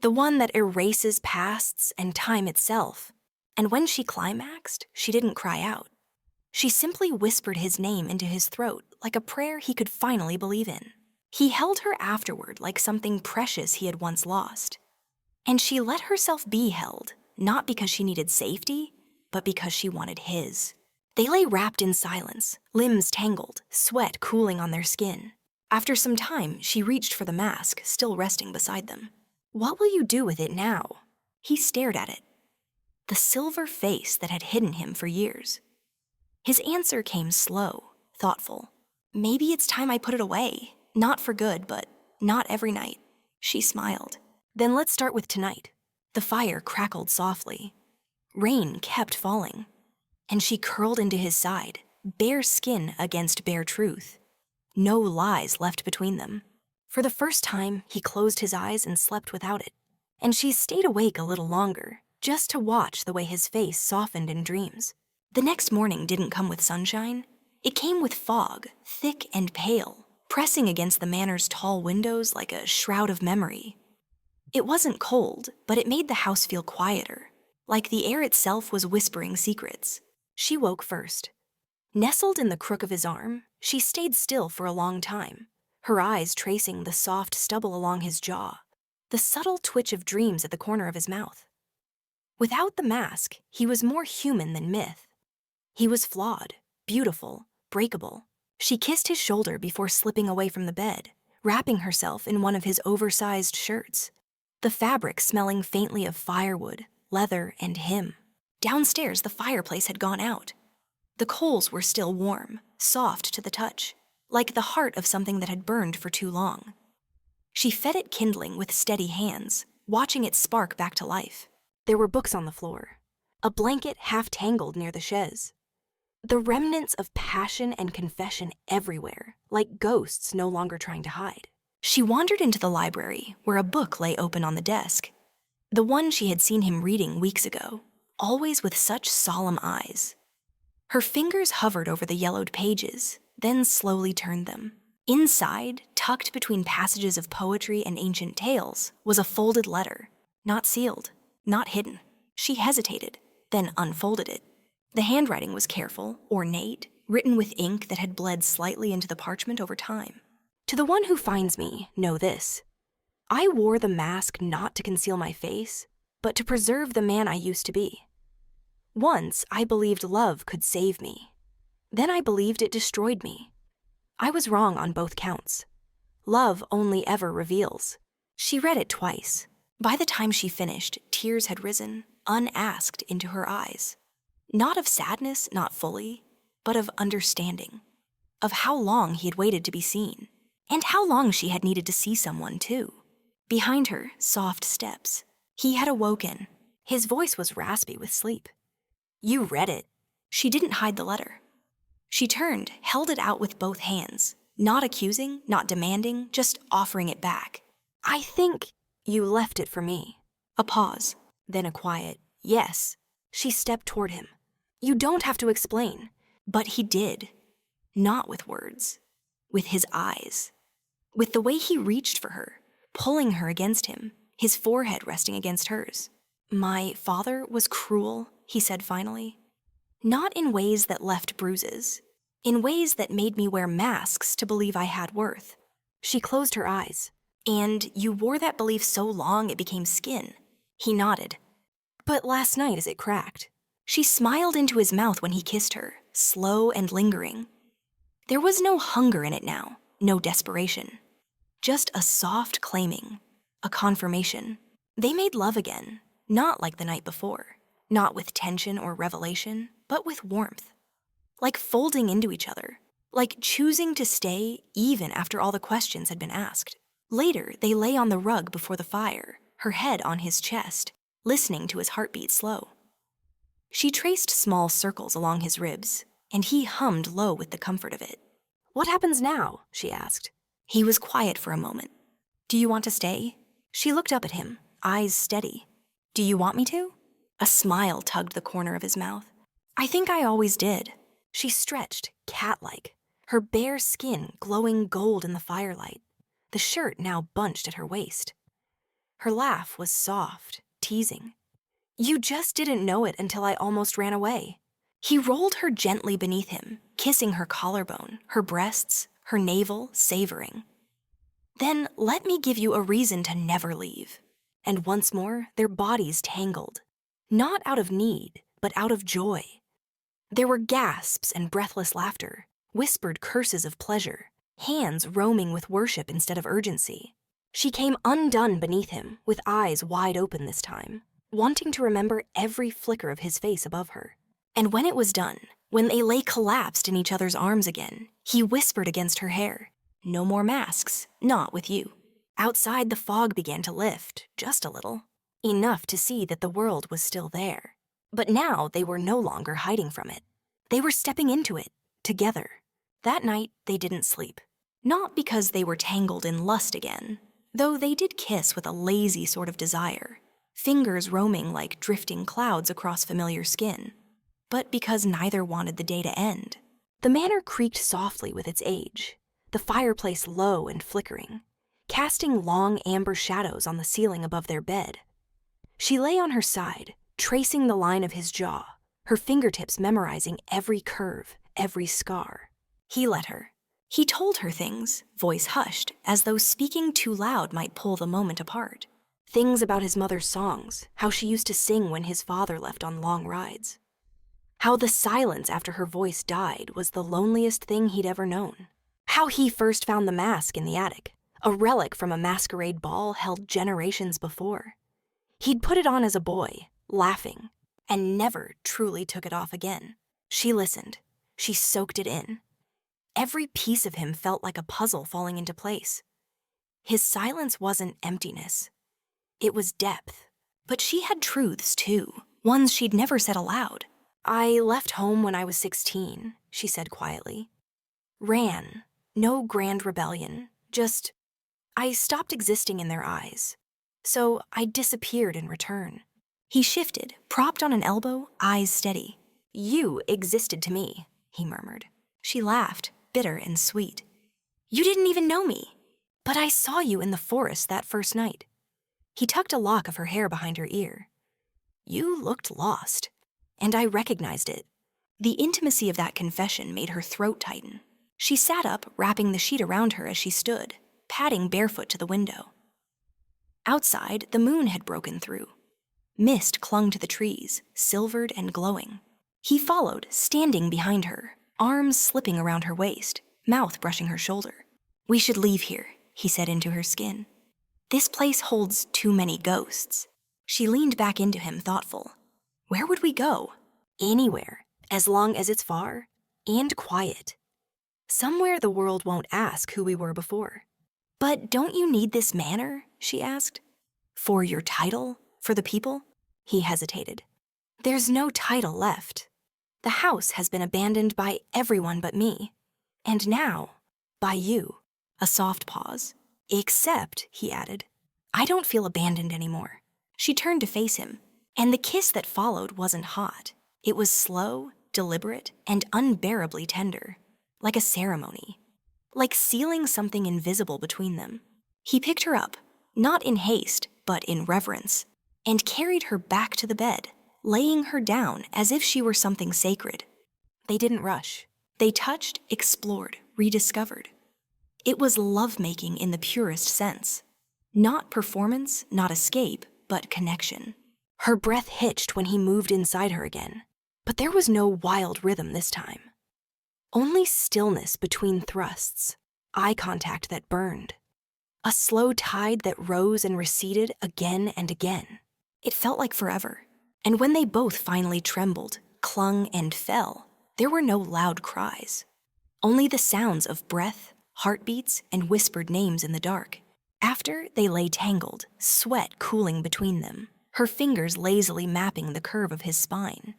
the one that erases pasts and time itself. And when she climaxed, she didn't cry out. She simply whispered his name into his throat like a prayer he could finally believe in. He held her afterward like something precious he had once lost. And she let herself be held, not because she needed safety, but because she wanted his. They lay wrapped in silence, limbs tangled, sweat cooling on their skin. After some time, she reached for the mask, still resting beside them. "What will you do with it now?" He stared at it. The silver face that had hidden him for years. His answer came slow, thoughtful. "Maybe it's time I put it away. Not for good, but not every night." She smiled. "Then let's start with tonight." The fire crackled softly. Rain kept falling. And she curled into his side, bare skin against bare truth. No lies left between them. For the first time, he closed his eyes and slept without it. And she stayed awake a little longer, just to watch the way his face softened in dreams. The next morning didn't come with sunshine. It came with fog, thick and pale, pressing against the manor's tall windows like a shroud of memory. It wasn't cold, but it made the house feel quieter, like the air itself was whispering secrets. She woke first. Nestled in the crook of his arm, she stayed still for a long time, her eyes tracing the soft stubble along his jaw, the subtle twitch of dreams at the corner of his mouth. Without the mask, he was more human than myth. He was flawed, beautiful, breakable. She kissed his shoulder before slipping away from the bed, wrapping herself in one of his oversized shirts, the fabric smelling faintly of firewood, leather, and him. Downstairs, the fireplace had gone out. The coals were still warm, soft to the touch, like the heart of something that had burned for too long. She fed it kindling with steady hands, watching it spark back to life. There were books on the floor, a blanket half tangled near the chaise. The remnants of passion and confession everywhere, like ghosts no longer trying to hide. She wandered into the library, where a book lay open on the desk. The one she had seen him reading weeks ago, always with such solemn eyes. Her fingers hovered over the yellowed pages, then slowly turned them. Inside, tucked between passages of poetry and ancient tales, was a folded letter, not sealed, not hidden. She hesitated, then unfolded it. The handwriting was careful, ornate, written with ink that had bled slightly into the parchment over time. "To the one who finds me, know this. I wore the mask not to conceal my face, but to preserve the man I used to be. Once, I believed love could save me. Then I believed it destroyed me. I was wrong on both counts. Love only ever reveals." She read it twice. By the time she finished, tears had risen, unasked, into her eyes. Not of sadness, not fully, but of understanding. Of how long he had waited to be seen, and how long she had needed to see someone, too. Behind her, soft steps. He had awoken. His voice was raspy with sleep. "You read it." She didn't hide the letter. She turned, held it out with both hands, not accusing, not demanding, just offering it back. "I think you left it for me." A pause, then a quiet, "Yes." She stepped toward him. "You don't have to explain." But he did. Not with words. With his eyes. With the way he reached for her, pulling her against him, his forehead resting against hers. "My father was cruel," he said finally. "Not in ways that left bruises. In ways that made me wear masks to believe I had worth." She closed her eyes. "And you wore that belief so long it became skin." He nodded. "But last night as it cracked." She smiled into his mouth when he kissed her, slow and lingering. There was no hunger in it now, no desperation. Just a soft claiming, a confirmation. They made love again, not like the night before, not with tension or revelation, but with warmth. Like folding into each other, like choosing to stay even after all the questions had been asked. Later, they lay on the rug before the fire, her head on his chest, listening to his heartbeat slow. She traced small circles along his ribs, and he hummed low with the comfort of it. "What happens now?" she asked. He was quiet for a moment. "Do you want to stay?" She looked up at him, eyes steady. "Do you want me to?" A smile tugged the corner of his mouth. "I think I always did." She stretched, cat-like, her bare skin glowing gold in the firelight, the shirt now bunched at her waist. Her laugh was soft, teasing. "You just didn't know it until I almost ran away." He rolled her gently beneath him, kissing her collarbone, her breasts, her navel, savoring. "Then let me give you a reason to never leave." And once more, their bodies tangled. Not out of need, but out of joy. There were gasps and breathless laughter, whispered curses of pleasure, hands roaming with worship instead of urgency. She came undone beneath him, with eyes wide open this time, wanting to remember every flicker of his face above her. And when it was done, when they lay collapsed in each other's arms again, he whispered against her hair, "No more masks, not with you." Outside, the fog began to lift, just a little. Enough to see that the world was still there. But now they were no longer hiding from it. They were stepping into it, together. That night, they didn't sleep. Not because they were tangled in lust again, though they did kiss with a lazy sort of desire, fingers roaming like drifting clouds across familiar skin, but because neither wanted the day to end. The manor creaked softly with its age, the fireplace low and flickering, casting long amber shadows on the ceiling above their bed. She lay on her side, tracing the line of his jaw, her fingertips memorizing every curve, every scar. He let her. He told her things, voice hushed, as though speaking too loud might pull the moment apart. Things about his mother's songs, how she used to sing when his father left on long rides. How the silence after her voice died was the loneliest thing he'd ever known. How he first found the mask in the attic, a relic from a masquerade ball held generations before. He'd put it on as a boy, laughing, and never truly took it off again. She listened. She soaked it in. Every piece of him felt like a puzzle falling into place. His silence wasn't emptiness. It was depth. But she had truths, too, ones she'd never said aloud. "I left home when I was 16, she said quietly. "Ran. No grand rebellion. Just, I stopped existing in their eyes. So I disappeared in return." He shifted, propped on an elbow, eyes steady. "You existed to me," he murmured. She laughed, bitter and sweet. "You didn't even know me. But I saw you in the forest that first night." He tucked a lock of her hair behind her ear. "You looked lost. And I recognized it." The intimacy of that confession made her throat tighten. She sat up, wrapping the sheet around her as she stood, padding barefoot to the window. Outside, the moon had broken through. Mist clung to the trees, silvered and glowing. He followed, standing behind her, arms slipping around her waist, mouth brushing her shoulder. "We should leave here," he said into her skin. "This place holds too many ghosts." She leaned back into him, thoughtful. "Where would we go?" Anywhere, as long as it's far and quiet. Somewhere the world won't ask who we were before. But don't you need this manor? She asked. For your title? For the people? He hesitated. There's no title left. The house has been abandoned by everyone but me. And now, by you. A soft pause. Except, he added, I don't feel abandoned anymore. She turned to face him, and the kiss that followed wasn't hot. It was slow, deliberate, and unbearably tender, like a ceremony, like sealing something invisible between them. He picked her up, not in haste, but in reverence, and carried her back to the bed, laying her down as if she were something sacred. They didn't rush. They touched, explored, rediscovered. It was lovemaking in the purest sense. Not performance, not escape, but connection. Her breath hitched when he moved inside her again, but there was no wild rhythm this time. Only stillness between thrusts, eye contact that burned. A slow tide that rose and receded again and again. It felt like forever. And when they both finally trembled, clung, and fell, there were no loud cries. Only the sounds of breath, heartbeats, and whispered names in the dark. After, they lay tangled, sweat cooling between them, her fingers lazily mapping the curve of his spine.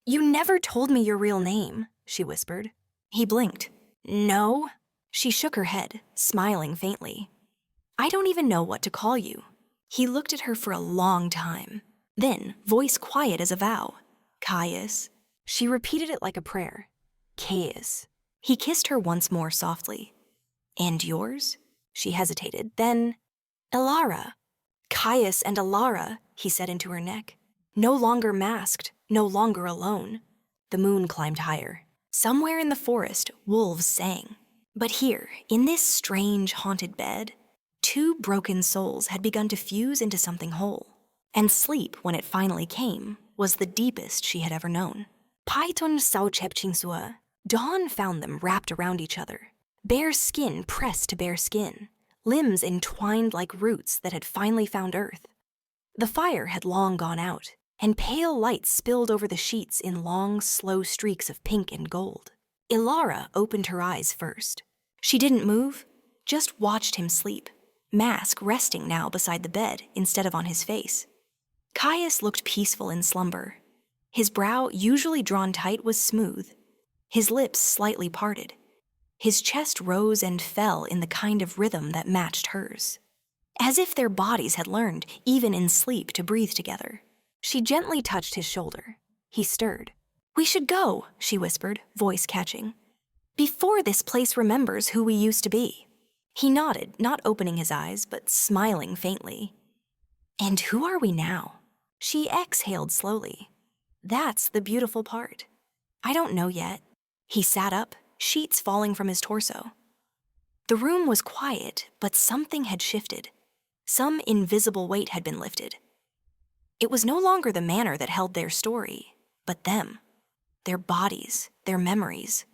You never told me your real name, she whispered. He blinked. No? She shook her head, smiling faintly. I don't even know what to call you. He looked at her for a long time. Then, voice quiet as a vow. Caius. She repeated it like a prayer. Caius. He kissed her once more softly. And yours? She hesitated. Then, Elara. Caius and Elara, he said into her neck. No longer masked, no longer alone. The moon climbed higher. Somewhere in the forest, wolves sang. But here, in this strange, haunted bed, two broken souls had begun to fuse into something whole. And sleep, when it finally came, was the deepest she had ever known. Paiton sao chepchingsua. Dawn found them wrapped around each other. Bare skin pressed to bare skin. Limbs entwined like roots that had finally found earth. The fire had long gone out, and pale light spilled over the sheets in long, slow streaks of pink and gold. Elara opened her eyes first. She didn't move, just watched him sleep, mask resting now beside the bed instead of on his face. Caius looked peaceful in slumber. His brow, usually drawn tight, was smooth, his lips slightly parted. His chest rose and fell in the kind of rhythm that matched hers. As if their bodies had learned, even in sleep, to breathe together. She gently touched his shoulder. He stirred. We should go, she whispered, voice catching. Before this place remembers who we used to be. He nodded, not opening his eyes, but smiling faintly. And who are we now? She exhaled slowly. That's the beautiful part. I don't know yet. He sat up, sheets falling from his torso. The room was quiet, but something had shifted. Some invisible weight had been lifted. It was no longer the manor that held their story, but them. Their bodies, their memories.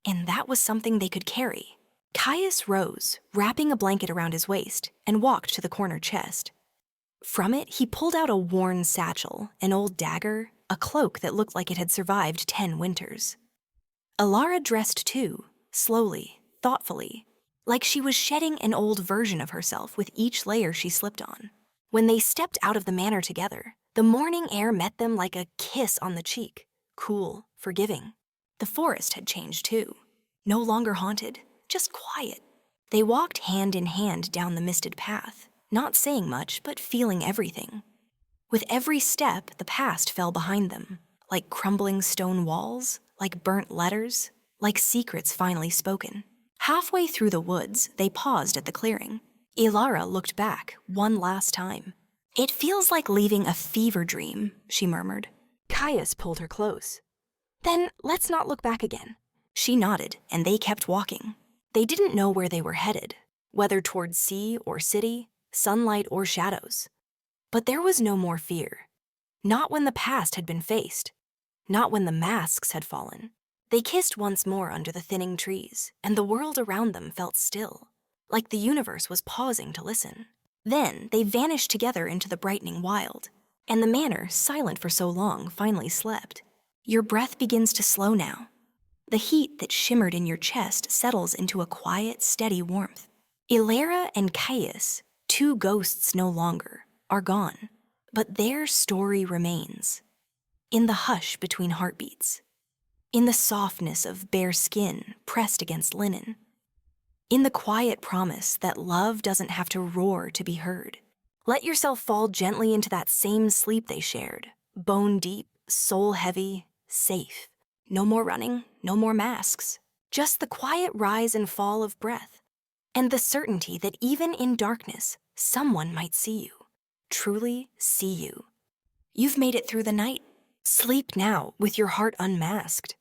And that was something they could carry. Caius rose, wrapping a blanket around his waist, and walked to the corner chest. From it, he pulled out a worn satchel, an old dagger, a cloak that looked like it had survived 10 winters. Elara dressed too, slowly, thoughtfully, like she was shedding an old version of herself with each layer she slipped on. When they stepped out of the manor together, the morning air met them like a kiss on the cheek, cool, forgiving. The forest had changed too, no longer haunted, just quiet. They walked hand in hand down the misted path, not saying much, but feeling everything. With every step, the past fell behind them, like crumbling stone walls, like burnt letters, like secrets finally spoken. Halfway through the woods, they paused at the clearing. Elara looked back one last time. It feels like leaving a fever dream, she murmured. Caius pulled her close. Then let's not look back again. She nodded, and they kept walking. They didn't know where they were headed, whether toward sea or city, sunlight or shadows. But there was no more fear. Not when the past had been faced. Not when the masks had fallen. They kissed once more under the thinning trees, and the world around them felt still, like the universe was pausing to listen. Then they vanished together into the brightening wild, and the manor, silent for so long, finally slept. Your breath begins to slow now. The heat that shimmered in your chest settles into a quiet, steady warmth. Ilera and Caius, two ghosts no longer, are gone, but their story remains. In the hush between heartbeats. In the softness of bare skin pressed against linen. In the quiet promise that love doesn't have to roar to be heard. Let yourself fall gently into that same sleep they shared, bone deep, soul heavy, safe. No more running, no more masks. Just the quiet rise and fall of breath. And the certainty that even in darkness, someone might see you. Truly see you. You've made it through the night. Sleep now with your heart unmasked.